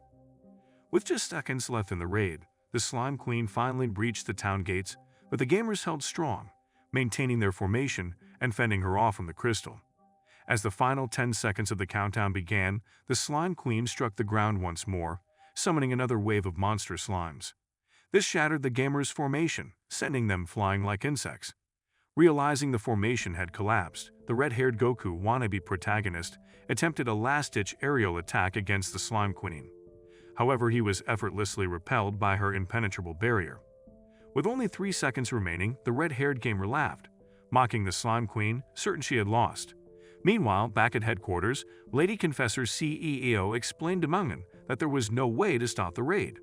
With just seconds left in the raid, the Slime Queen finally breached the town gates, but the gamers held strong, maintaining their formation and fending her off from the crystal. As the final 10 seconds of the countdown began, the Slime Queen struck the ground once more, summoning another wave of monster slimes. This shattered the gamers' formation, sending them flying like insects. Realizing the formation had collapsed, the red-haired Goku wannabe protagonist attempted a last-ditch aerial attack against the Slime Queen. However, he was effortlessly repelled by her impenetrable barrier. With only 3 seconds remaining, the red-haired gamer laughed, mocking the Slime Queen, certain she had lost. Meanwhile, back at headquarters, Lady Confessor's CEO explained to Mungan that there was no way to stop the raid.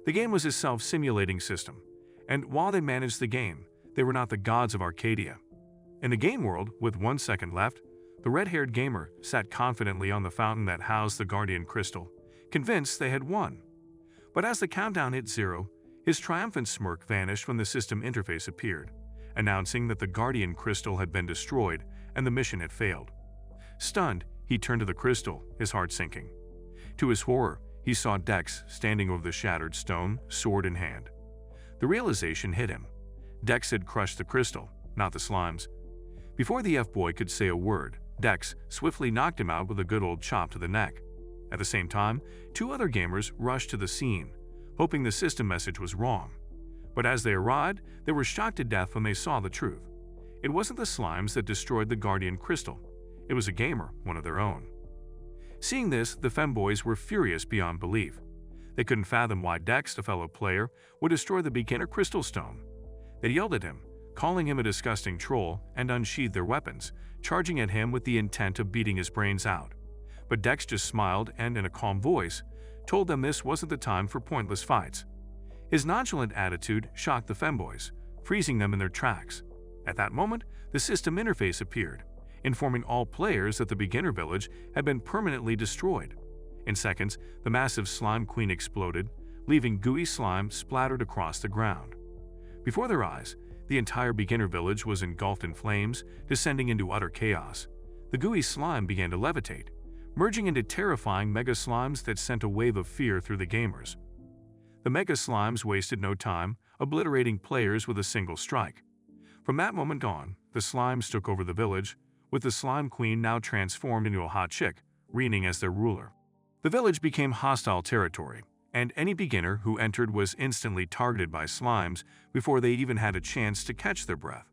The game was a self-simulating system, and while they managed the game, they were not the gods of Arcadia. In the game world, with 1 second left, the red-haired gamer sat confidently on the fountain that housed the Guardian Crystal, convinced they had won. But as the countdown hit 0, his triumphant smirk vanished when the system interface appeared, announcing that the Guardian Crystal had been destroyed and the mission had failed. Stunned, he turned to the crystal, his heart sinking. To his horror, he saw Dex standing over the shattered stone, sword in hand. The realization hit him. Dex had crushed the crystal, not the slimes. Before the F-boy could say a word, Dex swiftly knocked him out with a good old chop to the neck. At the same time, two other gamers rushed to the scene, hoping the system message was wrong. But as they arrived, they were shocked to death when they saw the truth. It wasn't the slimes that destroyed the Guardian Crystal. It was a gamer, one of their own. Seeing this, the femboys were furious beyond belief. They couldn't fathom why Dex, a fellow player, would destroy the beginner Crystal Stone. They yelled at him, calling him a disgusting troll, and unsheathed their weapons, charging at him with the intent of beating his brains out. But Dex just smiled and, in a calm voice, told them this wasn't the time for pointless fights. His nonchalant attitude shocked the femboys, freezing them in their tracks. At that moment, the system interface appeared, informing all players that the beginner village had been permanently destroyed. In seconds, the massive slime queen exploded, leaving gooey slime splattered across the ground. Before their eyes, the entire beginner village was engulfed in flames, descending into utter chaos. The gooey slime began to levitate, merging into terrifying mega slimes that sent a wave of fear through the gamers. The mega slimes wasted no time, obliterating players with a single strike. From that moment on, the slimes took over the village, with the slime queen now transformed into a hot chick, reigning as their ruler. The village became hostile territory, and any beginner who entered was instantly targeted by slimes before they even had a chance to catch their breath.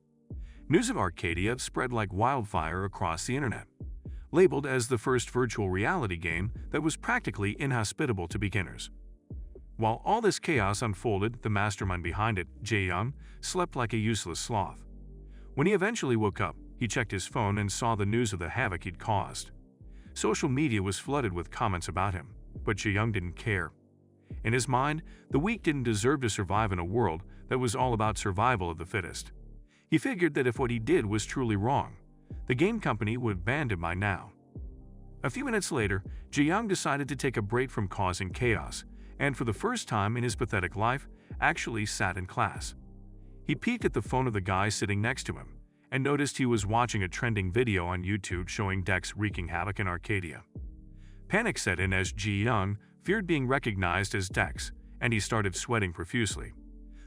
News of Arcadia spread like wildfire across the internet, labeled as the first virtual reality game that was practically inhospitable to beginners. While all this chaos unfolded, the mastermind behind it, Jae-young, slept like a useless sloth. When he eventually woke up, he checked his phone and saw the news of the havoc he'd caused. Social media was flooded with comments about him, but Jae-young didn't care. In his mind, the weak didn't deserve to survive in a world that was all about survival of the fittest. He figured that if what he did was truly wrong, the game company would have banned him by now. A few minutes later, Jae-young decided to take a break from causing chaos, and for the first time in his pathetic life, actually sat in class. He peeked at the phone of the guy sitting next to him, and noticed he was watching a trending video on YouTube showing Dex wreaking havoc in Arcadia. Panic set in as Jae-young feared being recognized as Dex, and he started sweating profusely.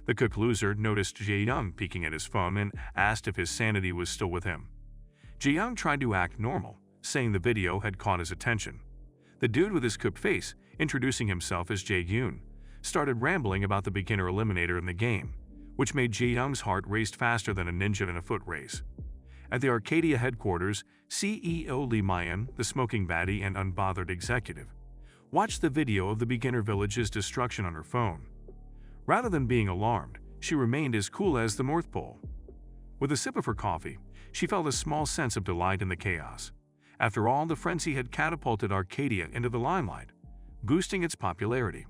The cook loser noticed Jae-young peeking at his phone and asked if his sanity was still with him. Jae-young tried to act normal, saying the video had caught his attention. The dude with his cooked face, introducing himself as Jae-young, started rambling about the beginner eliminator in the game, which made Jae-young's heart race faster than a ninja in a foot race. At the Arcadia headquarters, CEO Lee Mayan, the smoking baddie and unbothered executive, watched the video of the beginner village's destruction on her phone. Rather than being alarmed, she remained as cool as the North Pole. With a sip of her coffee, she felt a small sense of delight in the chaos. After all, the frenzy had catapulted Arcadia into the limelight, boosting its popularity.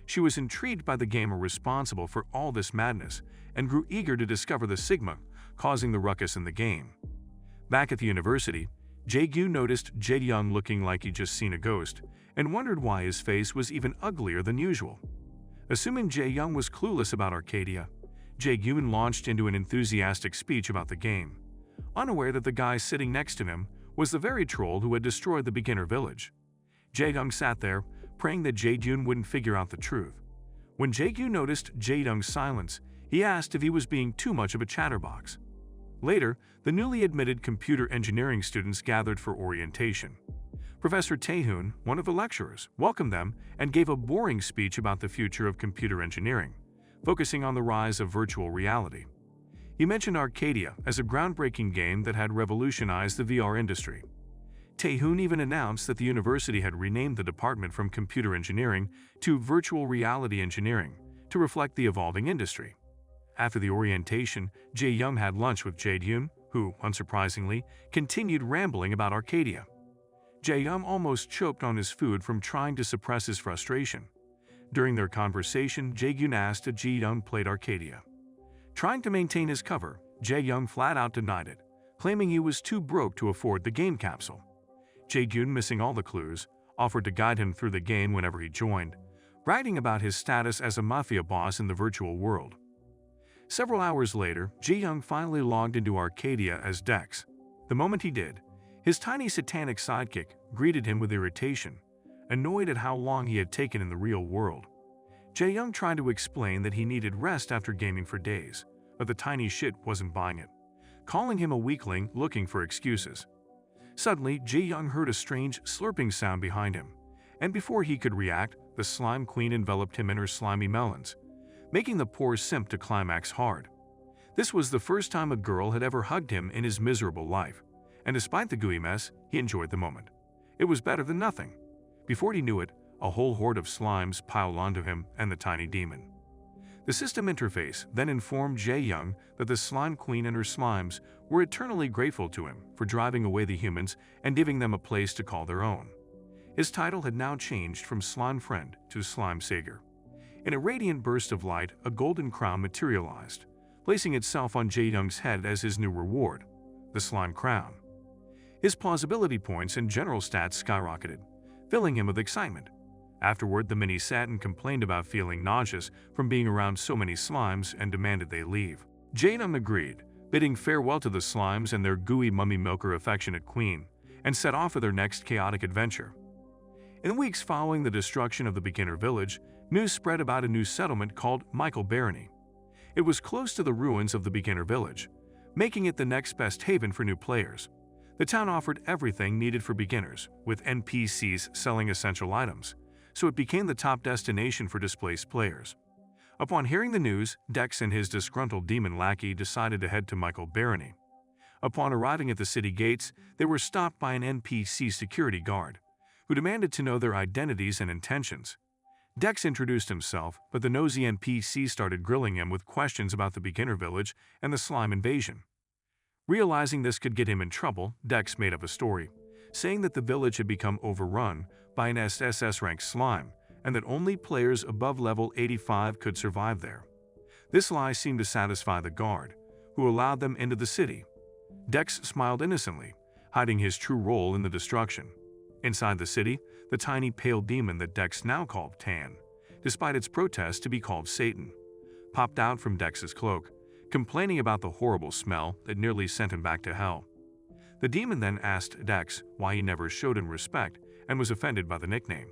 She was intrigued by the gamer responsible for all this madness and grew eager to discover the Sigma causing the ruckus in the game. Back at the university, Jae-gyu noticed Jae-young looking like he'd just seen a ghost and wondered why his face was even uglier than usual. Assuming Jae-young was clueless about Arcadia, Jae-gyu launched into an enthusiastic speech about the game, unaware that the guy sitting next to him was the very troll who had destroyed the beginner village. Jae-young sat there, praying that Jae-gyu wouldn't figure out the truth. When Jae-gyu noticed Jae-young's silence, he asked if he was being too much of a chatterbox. Later, the newly admitted computer engineering students gathered for orientation. Professor Tae-hoon, one of the lecturers, welcomed them and gave a boring speech about the future of computer engineering, focusing on the rise of virtual reality. He mentioned Arcadia as a groundbreaking game that had revolutionized the VR industry. Tae-hoon even announced that the university had renamed the department from computer engineering to virtual reality engineering to reflect the evolving industry. After the orientation, Jae-young had lunch with Jae-young, who, unsurprisingly, continued rambling about Arcadia. Jae-young almost choked on his food from trying to suppress his frustration. During their conversation, Jae-young asked if Jae-young played Arcadia. Trying to maintain his cover, Jae-young flat out denied it, claiming he was too broke to afford the game capsule. Jae-young, missing all the clues, offered to guide him through the game whenever he joined, bragging about his status as a mafia boss in the virtual world. Several hours later, Jae-young finally logged into Arcadia as Dex. The moment he did, his tiny satanic sidekick greeted him with irritation, annoyed at how long he had taken in the real world. Jae-young tried to explain that he needed rest after gaming for days, but the tiny shit wasn't buying it. calling him a weakling looking for excuses. Suddenly, Jae-young heard a strange slurping sound behind him, and before he could react, the slime queen enveloped him in her slimy melons, making the poor simp to climax hard. This was the first time a girl had ever hugged him in his miserable life, and despite the gooey mess, he enjoyed the moment. It was better than nothing. Before he knew it, a whole horde of slimes piled onto him and the tiny demon. The system interface then informed Jae-young that the slime queen and her slimes were eternally grateful to him for driving away the humans and giving them a place to call their own. His title had now changed from Slime Friend to Slime Savior. In a radiant burst of light, a golden crown materialized, placing itself on Jae-young's head as his new reward, the Slime Crown. His plausibility points and general stats skyrocketed, filling him with excitement. Afterward, the mini sat and complained about feeling nauseous from being around so many slimes and demanded they leave. Jae-young agreed, bidding farewell to the slimes and their gooey mummy milker affectionate queen, and set off for their next chaotic adventure. In the weeks following the destruction of the beginner village, news spread about a new settlement called Mikhail Barony. It was close to the ruins of the beginner village, making it the next best haven for new players. The town offered everything needed for beginners, with NPCs selling essential items, so it became the top destination for displaced players. Upon hearing the news, Dex and his disgruntled demon lackey decided to head to Mikhail Barony. Upon arriving at the city gates, they were stopped by an NPC security guard, who demanded to know their identities and intentions. Dex introduced himself, but the nosy NPC started grilling him with questions about the beginner village and the slime invasion. Realizing this could get him in trouble, Dex made up a story, saying that the village had become overrun by an SSS-Rank slime, and that only players above level 85 could survive there. This lie seemed to satisfy the guard, who allowed them into the city. Dex smiled innocently, hiding his true role in the destruction. Inside the city, the tiny pale demon that Dex now called Tan, despite its protest to be called Satan, popped out from Dex's cloak, complaining about the horrible smell that nearly sent him back to hell. The demon then asked Dex why he never showed him respect and was offended by the nickname.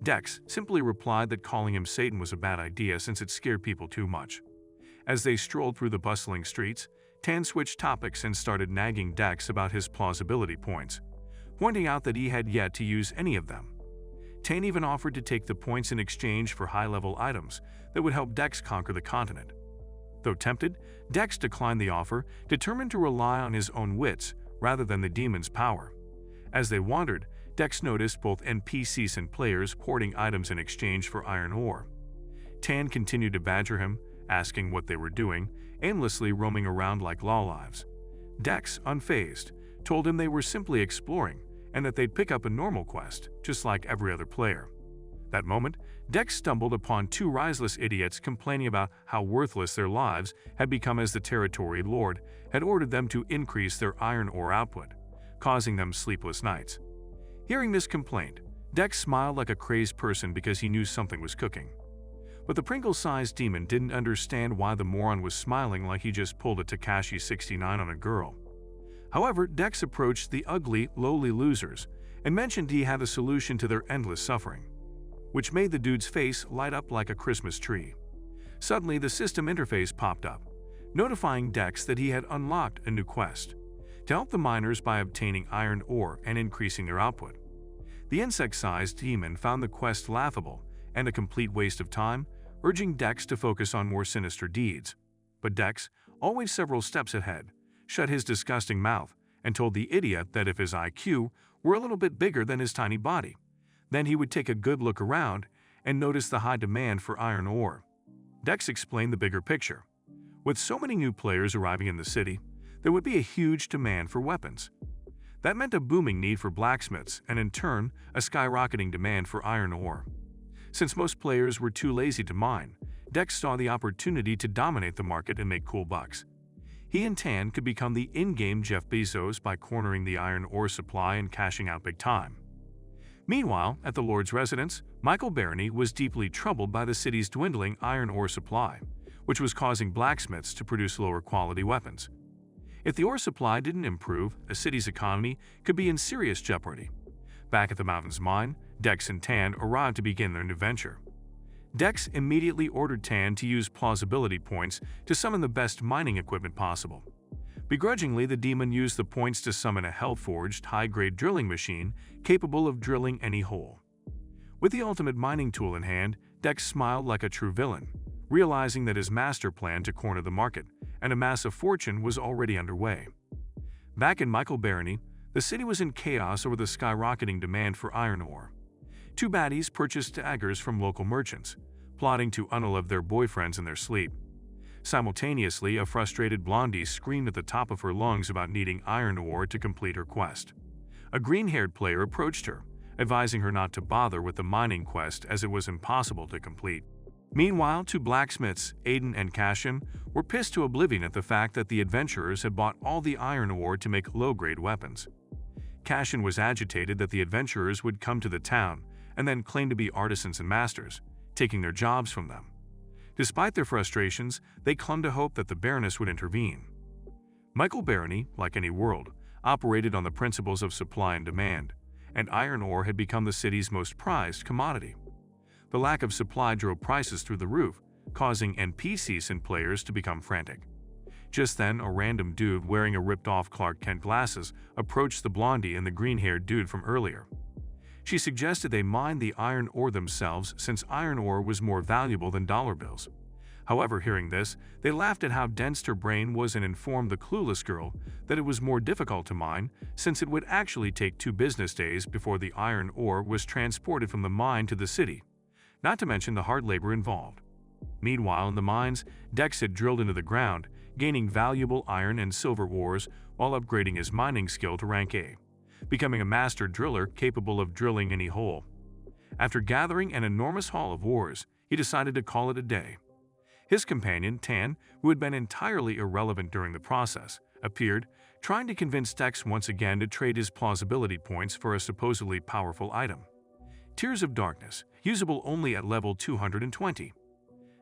Dex simply replied that calling him Satan was a bad idea since it scared people too much. As they strolled through the bustling streets, Tan switched topics and started nagging Dex about his plausibility points, pointing out that he had yet to use any of them. Tan even offered to take the points in exchange for high-level items that would help Dex conquer the continent. Though tempted, Dex declined the offer, determined to rely on his own wits rather than the demon's power. As they wandered, Dex noticed both NPCs and players hoarding items in exchange for iron ore. Tan continued to badger him, asking what they were doing, aimlessly roaming around like lowlives. Dex, unfazed, told him they were simply exploring and that they'd pick up a normal quest, just like every other player. That moment, Dex stumbled upon two riseless idiots complaining about how worthless their lives had become as the territory lord had ordered them to increase their iron ore output, causing them sleepless nights. Hearing this complaint, Dex smiled like a crazed person because he knew something was cooking. But the Pringle-sized demon didn't understand why the moron was smiling like he just pulled a Takashi 69 on a girl. However, Dex approached the ugly, lowly losers and mentioned he had a solution to their endless suffering, which made the dude's face light up like a Christmas tree. Suddenly, the system interface popped up, notifying Dex that he had unlocked a new quest to help the miners by obtaining iron ore and increasing their output. The insect-sized demon found the quest laughable and a complete waste of time, urging Dex to focus on more sinister deeds. But Dex, always several steps ahead, shut his disgusting mouth and told the idiot that if his IQ were a little bit bigger than his tiny body, then he would take a good look around and notice the high demand for iron ore. Dex explained the bigger picture. With so many new players arriving in the city, there would be a huge demand for weapons. That meant a booming need for blacksmiths and in turn, a skyrocketing demand for iron ore. Since most players were too lazy to mine, Dex saw the opportunity to dominate the market and make cool bucks. He and Tan could become the in-game Jeff Bezos by cornering the iron ore supply and cashing out big time. Meanwhile, at the Lord's residence, Mikhail Barony was deeply troubled by the city's dwindling iron ore supply, which was causing blacksmiths to produce lower quality weapons. If the ore supply didn't improve, a city's economy could be in serious jeopardy. Back at the mountain's mine, Dex and Tan arrived to begin their new venture. Dex immediately ordered Tan to use plausibility points to summon the best mining equipment possible. Begrudgingly, the demon used the points to summon a hell-forged, high-grade drilling machine capable of drilling any hole. With the ultimate mining tool in hand, Dex smiled like a true villain, realizing that his master plan to corner the market and amass a fortune was already underway. Back in Mikhail Barony, the city was in chaos over the skyrocketing demand for iron ore. Two baddies purchased daggers from local merchants, plotting to unalive their boyfriends in their sleep. Simultaneously, a frustrated blondie screamed at the top of her lungs about needing iron ore to complete her quest. A green-haired player approached her, advising her not to bother with the mining quest as it was impossible to complete. Meanwhile, two blacksmiths, Aiden and Cashin, were pissed to oblivion at the fact that the adventurers had bought all the iron ore to make low-grade weapons. Cashin was agitated that the adventurers would come to the town and then claim to be artisans and masters, taking their jobs from them. Despite their frustrations, they clung to hope that the baroness would intervene. Mikhail Barony, like any world, operated on the principles of supply and demand, and iron ore had become the city's most prized commodity. The lack of supply drove prices through the roof, causing NPCs and players to become frantic. Just then, a random dude wearing a ripped-off Clark Kent glasses approached the blondie and the green-haired dude from earlier. She suggested they mine the iron ore themselves since iron ore was more valuable than dollar bills. However, hearing this, they laughed at how dense her brain was and informed the clueless girl that it was more difficult to mine since it would actually take 2 business days before the iron ore was transported from the mine to the city, not to mention the hard labor involved. Meanwhile, in the mines, Dex had drilled into the ground, gaining valuable iron and silver ores while upgrading his mining skill to rank A, becoming a master driller capable of drilling any hole. After gathering an enormous haul of ores, he decided to call it a day. His companion, Tan, who had been entirely irrelevant during the process, appeared, trying to convince Dex once again to trade his plausibility points for a supposedly powerful item. Tears of Darkness, usable only at level 220.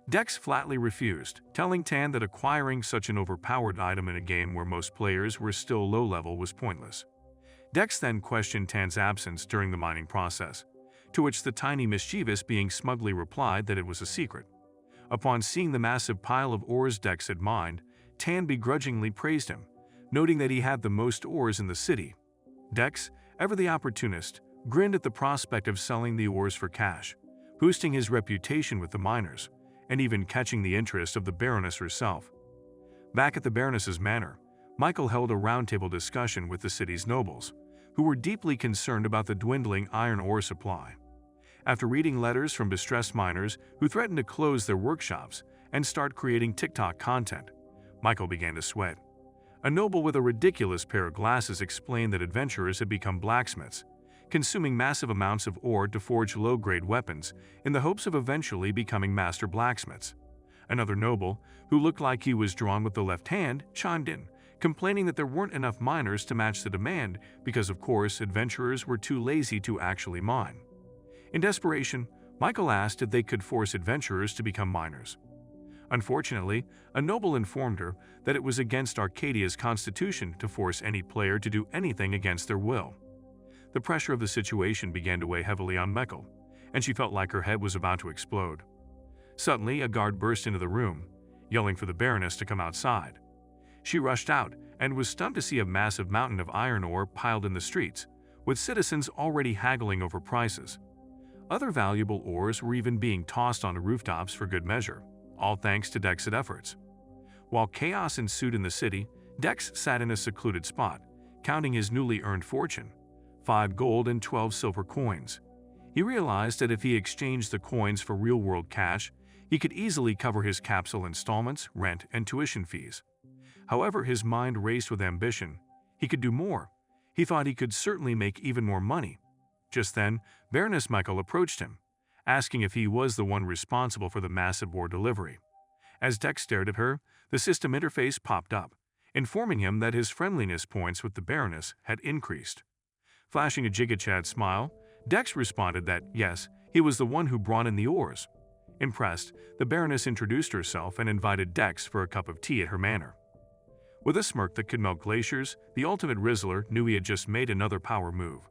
Dex flatly refused, telling Tan that acquiring such an overpowered item in a game where most players were still low-level was pointless. Dex then questioned Tan's absence during the mining process, to which the tiny mischievous being smugly replied that it was a secret. Upon seeing the massive pile of ores Dex had mined, Tan begrudgingly praised him, noting that he had the most ores in the city. Dex, ever the opportunist, grinned at the prospect of selling the ores for cash, boosting his reputation with the miners, and even catching the interest of the baroness herself. Back at the baroness's manor, Mikhail held a roundtable discussion with the city's nobles, who were deeply concerned about the dwindling iron ore supply. After reading letters from distressed miners who threatened to close their workshops and start creating TikTok content, Mikhail began to sweat. A noble with a ridiculous pair of glasses explained that adventurers had become blacksmiths, consuming massive amounts of ore to forge low-grade weapons in the hopes of eventually becoming master blacksmiths. Another noble, who looked like he was drawn with the left hand, chimed in, complaining that there weren't enough miners to match the demand because, of course, adventurers were too lazy to actually mine. In desperation, Mikhail asked if they could force adventurers to become miners. Unfortunately, a noble informed her that it was against Arcadia's constitution to force any player to do anything against their will. The pressure of the situation began to weigh heavily on Mikhail, and she felt like her head was about to explode. Suddenly, a guard burst into the room, yelling for the baroness to come outside. She rushed out and was stunned to see a massive mountain of iron ore piled in the streets, with citizens already haggling over prices. Other valuable ores were even being tossed onto rooftops for good measure, all thanks to Dex's efforts. While chaos ensued in the city, Dex sat in a secluded spot, counting his newly earned fortune, 5 gold and 12 silver coins. He realized that if he exchanged the coins for real-world cash, he could easily cover his capsule installments, rent, and tuition fees. However, his mind raced with ambition. He could do more. He thought he could certainly make even more money. Just then, Baroness Mikhail approached him, asking if he was the one responsible for the massive ore delivery. As Dex stared at her, the system interface popped up, informing him that his friendliness points with the Baroness had increased. Flashing a giga-chad smile, Dex responded that, yes, he was the one who brought in the ores. Impressed, the Baroness introduced herself and invited Dex for a cup of tea at her manor. With a smirk that could melt glaciers, the ultimate Rizzler knew he had just made another power move.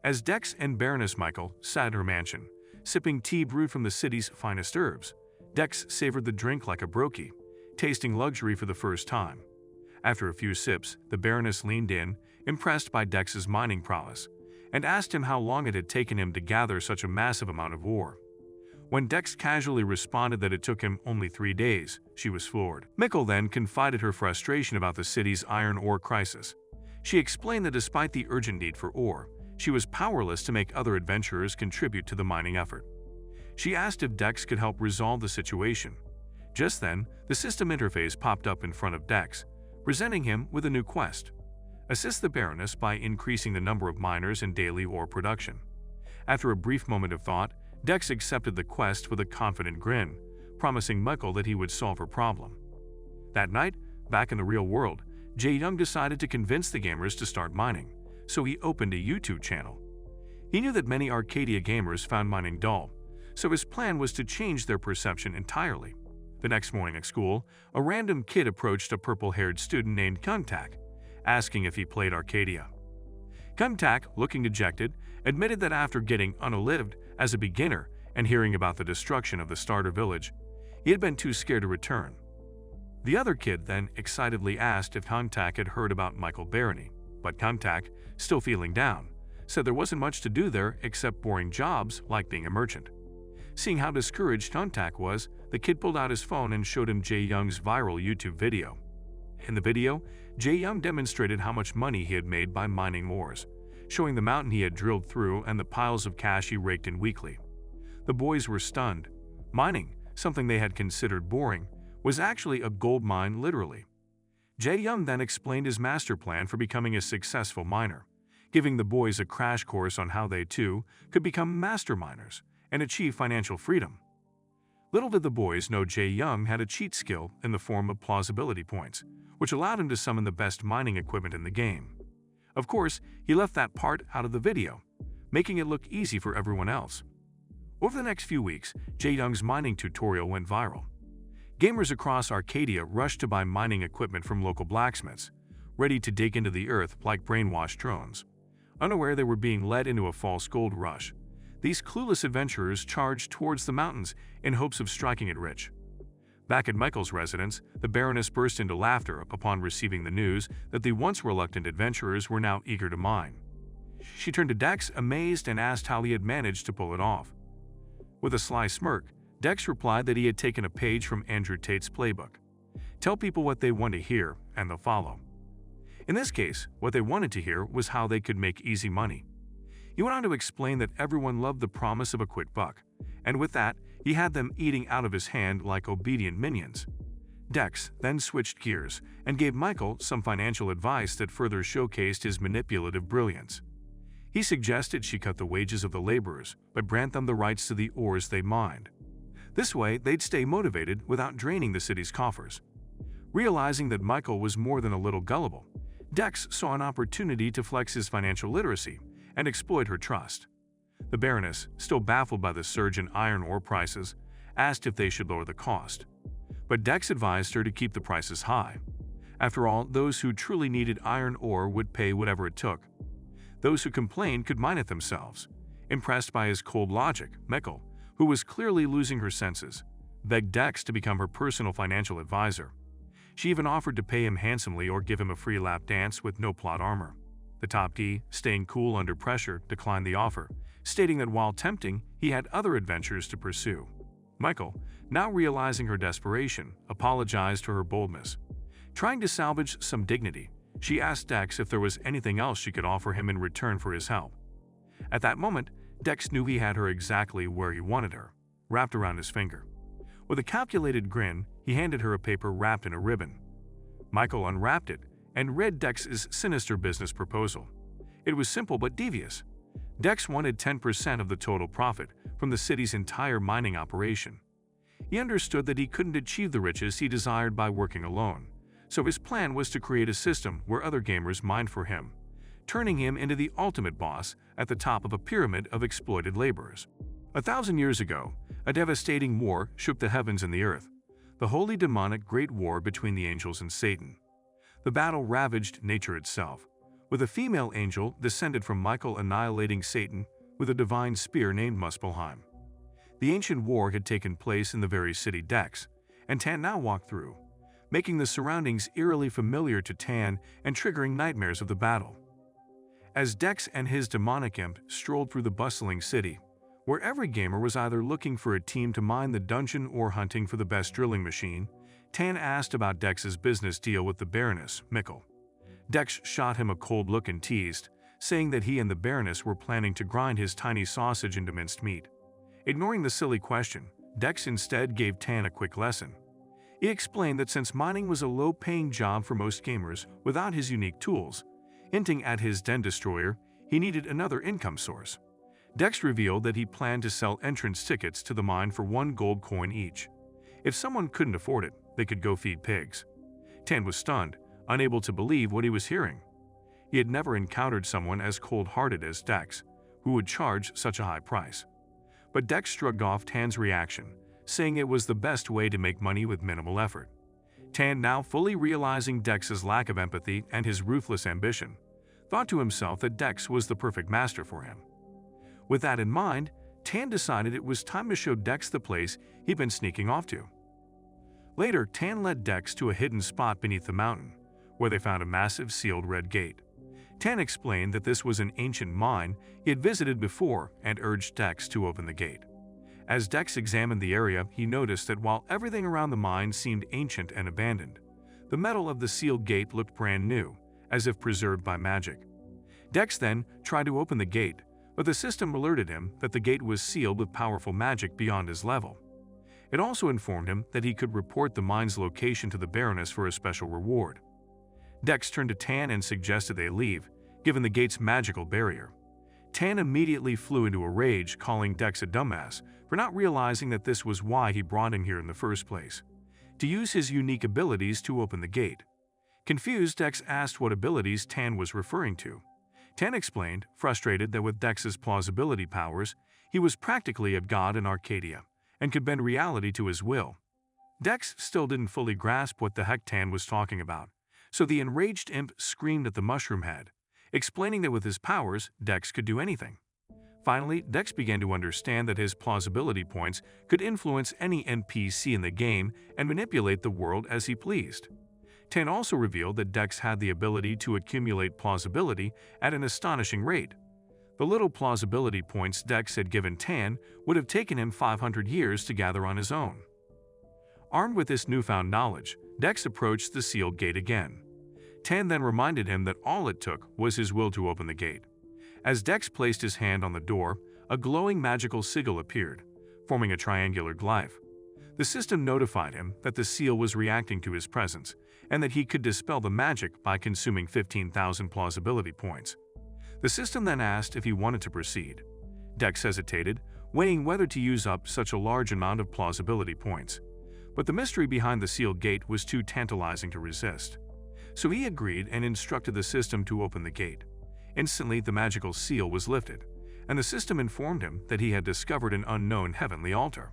As Dex and Baroness Mikhail sat in her mansion, sipping tea brewed from the city's finest herbs, Dex savored the drink like a brokey, tasting luxury for the first time. After a few sips, the baroness leaned in, impressed by Dex's mining prowess, and asked him how long it had taken him to gather such a massive amount of ore. When Dex casually responded that it took him only 3 days, she was floored. Mikhail then confided her frustration about the city's iron ore crisis. She explained that despite the urgent need for ore, she was powerless to make other adventurers contribute to the mining effort. She asked if Dex could help resolve the situation. Just then, the system interface popped up in front of Dex, presenting him with a new quest: assist the baroness by increasing the number of miners and daily ore production. After a brief moment of thought, Dex accepted the quest with a confident grin, promising Mikhail that he would solve her problem. That night, back in the real world, Jae-young decided to convince the gamers to start mining, so he opened a YouTube channel. He knew that many Arcadia gamers found mining dull, so his plan was to change their perception entirely. The next morning at school, a random kid approached a purple-haired student named Kuntak, asking if he played Arcadia. Kuntak, looking dejected, admitted that after getting unalived as a beginner and hearing about the destruction of the starter village, he had been too scared to return. The other kid then excitedly asked if Kuntak had heard about Mikhail Barony, but Kuntak, still feeling down, said there wasn't much to do there except boring jobs like being a merchant. Seeing how discouraged Kuntak was, the kid pulled out his phone and showed him Jae-young's viral YouTube video. In the video, Jae-young demonstrated how much money he had made by mining ores, showing the mountain he had drilled through and the piles of cash he raked in weekly. The boys were stunned. Mining, something they had considered boring, was actually a gold mine literally. Jae-young then explained his master plan for becoming a successful miner, giving the boys a crash course on how they too could become master miners and achieve financial freedom. Little did the boys know Jae-young had a cheat skill in the form of plausibility points, which allowed him to summon the best mining equipment in the game. Of course, he left that part out of the video, making it look easy for everyone else. Over the next few weeks, Jae-young's mining tutorial went viral. Gamers across Arcadia rushed to buy mining equipment from local blacksmiths, ready to dig into the earth like brainwashed drones. Unaware they were being led into a false gold rush, these clueless adventurers charged towards the mountains in hopes of striking it rich. Back at Mikhail's residence, the baroness burst into laughter upon receiving the news that the once reluctant adventurers were now eager to mine. She turned to Dex, amazed, and asked how he had managed to pull it off. With a sly smirk, Dex replied that he had taken a page from Andrew Tate's playbook. Tell people what they want to hear, and they'll follow. In this case, what they wanted to hear was how they could make easy money. He went on to explain that everyone loved the promise of a quick buck, and with that, he had them eating out of his hand like obedient minions. Dex then switched gears and gave Mikhail some financial advice that further showcased his manipulative brilliance. He suggested she cut the wages of the laborers, but grant them the rights to the ores they mined. This way, they'd stay motivated without draining the city's coffers. Realizing that Mikhail was more than a little gullible, Dex saw an opportunity to flex his financial literacy and exploit her trust. The baroness, still baffled by the surge in iron ore prices, asked if they should lower the cost. But Dex advised her to keep the prices high. After all, those who truly needed iron ore would pay whatever it took. Those who complained could mine it themselves. Impressed by his cold logic, Mikhail, who was clearly losing her senses, begged Dex to become her personal financial advisor. She even offered to pay him handsomely or give him a free lap dance with no plot armor. The top D, staying cool under pressure, declined the offer, stating that while tempting, he had other adventures to pursue. Mikhail, now realizing her desperation, apologized for her boldness. Trying to salvage some dignity, she asked Dex if there was anything else she could offer him in return for his help. At that moment, Dex knew he had her exactly where he wanted her, wrapped around his finger. With a calculated grin, he handed her a paper wrapped in a ribbon. Mikhail unwrapped it and read Dex's sinister business proposal. It was simple but devious. Dex wanted 10% of the total profit from the city's entire mining operation. He understood that he couldn't achieve the riches he desired by working alone, so his plan was to create a system where other gamers mined for him, turning him into the ultimate boss at the top of a pyramid of exploited laborers. 1,000 years ago, a devastating war shook the heavens and the earth, the holy demonic great war between the angels and Satan. The battle ravaged nature itself, with a female angel descended from Mikhail annihilating Satan with a divine spear named Muspelheim. The ancient war had taken place in the very city Dex and Tan now walked through. making the surroundings eerily familiar to Tan and triggering nightmares of the battle. As Dex and his demonic imp strolled through the bustling city, where every gamer was either looking for a team to mine the dungeon or hunting for the best drilling machine, Tan asked about Dex's business deal with the baroness, Mikhail. Dex shot him a cold look and teased, saying that he and the baroness were planning to grind his tiny sausage into minced meat. Ignoring the silly question, Dex instead gave Tan a quick lesson. He explained that since mining was a low-paying job for most gamers without his unique tools, hinting at his den destroyer, he needed another income source. Dex revealed that he planned to sell entrance tickets to the mine for 1 gold coin each. If someone couldn't afford it, they could go feed pigs. Tan was stunned, unable to believe what he was hearing. He had never encountered someone as cold-hearted as Dex, who would charge such a high price. But Dex shrugged off Tan's reaction, saying it was the best way to make money with minimal effort. Tan, now fully realizing Dex's lack of empathy and his ruthless ambition, thought to himself that Dex was the perfect master for him. With that in mind, Tan decided it was time to show Dex the place he'd been sneaking off to. Later, Tan led Dex to a hidden spot beneath the mountain, where they found a massive sealed red gate. Tan explained that this was an ancient mine he had visited before and urged Dex to open the gate. As Dex examined the area, he noticed that while everything around the mine seemed ancient and abandoned, the metal of the sealed gate looked brand new, as if preserved by magic. Dex then tried to open the gate, but the system alerted him that the gate was sealed with powerful magic beyond his level. It also informed him that he could report the mine's location to the baroness for a special reward. Dex turned to Tan and suggested they leave, given the gate's magical barrier. Tan immediately flew into a rage, calling Dex a dumbass for not realizing that this was why he brought him here in the first place, to use his unique abilities to open the gate. Confused, Dex asked what abilities Tan was referring to. Tan explained, frustrated that with Dex's plausibility powers, he was practically a god in Arcadia and could bend reality to his will. Dex still didn't fully grasp what the heck Tan was talking about, so the enraged imp screamed at the mushroom head, explaining that with his powers, Dex could do anything. Finally, Dex began to understand that his plausibility points could influence any NPC in the game and manipulate the world as he pleased. Tan also revealed that Dex had the ability to accumulate plausibility at an astonishing rate. The little plausibility points Dex had given Tan would have taken him 500 years to gather on his own. Armed with this newfound knowledge, Dex approached the sealed gate again. Tan then reminded him that all it took was his will to open the gate. As Dex placed his hand on the door, a glowing magical sigil appeared, forming a triangular glyph. The system notified him that the seal was reacting to his presence, and that he could dispel the magic by consuming 15,000 plausibility points. The system then asked if he wanted to proceed. Dex hesitated, weighing whether to use up such a large amount of plausibility points. But the mystery behind the sealed gate was too tantalizing to resist. So he agreed and instructed the system to open the gate. Instantly, the magical seal was lifted, and the system informed him that he had discovered an unknown heavenly altar.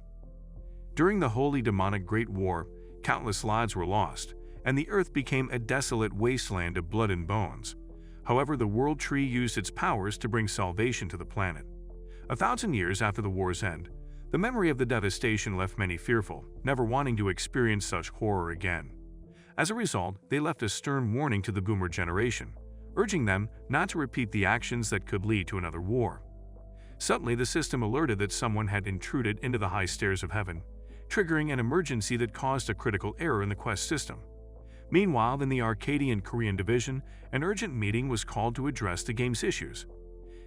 During the Holy Demonic Great War, countless lives were lost, and the earth became a desolate wasteland of blood and bones. However, the World Tree used its powers to bring salvation to the planet. 1,000 years after the war's end, the memory of the devastation left many fearful, never wanting to experience such horror again. As a result, they left a stern warning to the boomer generation, urging them not to repeat the actions that could lead to another war. Suddenly, the system alerted that someone had intruded into the high stairs of heaven, triggering an emergency that caused a critical error in the quest system. Meanwhile, in the Arcadian Korean division, an urgent meeting was called to address the game's issues.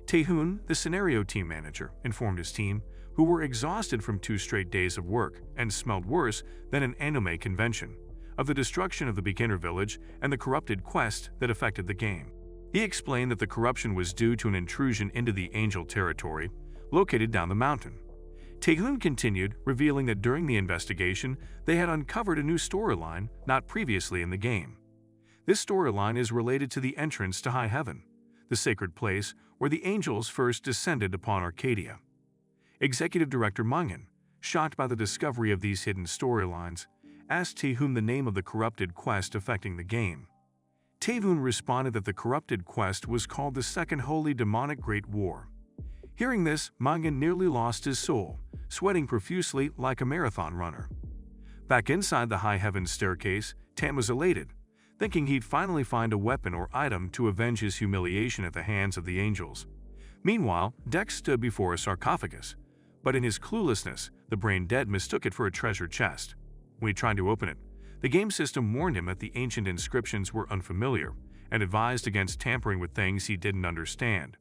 Taehoon, the scenario team manager, informed his team, who were exhausted from 2 straight days of work and smelled worse than an anime convention, of the destruction of the beginner village and the corrupted quest that affected the game. He explained that the corruption was due to an intrusion into the Angel territory, located down the mountain. Taehoon continued, revealing that during the investigation, they had uncovered a new storyline not previously in the game. This storyline is related to the entrance to High Heaven, the sacred place where the angels first descended upon Arcadia. Executive Director Manhwa, shocked by the discovery of these hidden storylines, asked Taehoon the name of the corrupted quest affecting the game. Taehoon responded that the corrupted quest was called the Second Holy Demonic Great War. Hearing this, Manhwa nearly lost his soul, sweating profusely like a marathon runner. Back inside the high heavens staircase, Tan was elated, thinking he'd finally find a weapon or item to avenge his humiliation at the hands of the angels. Meanwhile, Dex stood before a sarcophagus, but in his cluelessness, the brain dead mistook it for a treasure chest. When he tried to open it, the game system warned him that the ancient inscriptions were unfamiliar and advised against tampering with things he didn't understand.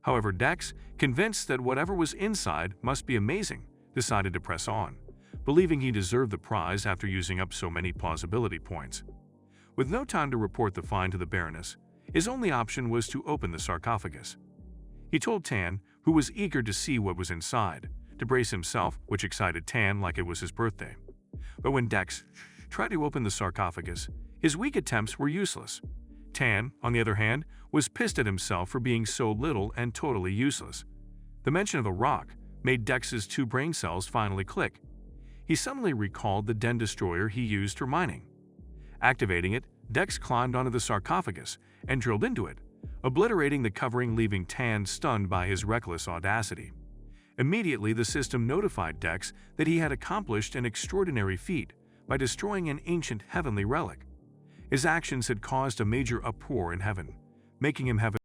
However, Dex, convinced that whatever was inside must be amazing, decided to press on, believing he deserved the prize after using up so many plausibility points. With no time to report the find to the baroness, his only option was to open the sarcophagus. He told Tan, who was eager to see what was inside, to brace himself, which excited Tan like it was his birthday. But when Dex tried to open the sarcophagus, his weak attempts were useless. Tan, on the other hand, was pissed at himself for being so little and totally useless. The mention of a rock made Dex's 2 brain cells finally click. He suddenly recalled the den destroyer he used for mining. Activating it, Dex climbed onto the sarcophagus and drilled into it, obliterating the covering, leaving Tan stunned by his reckless audacity. Immediately, the system notified Dex that he had accomplished an extraordinary feat by destroying an ancient heavenly relic. His actions had caused a major uproar in heaven, making him have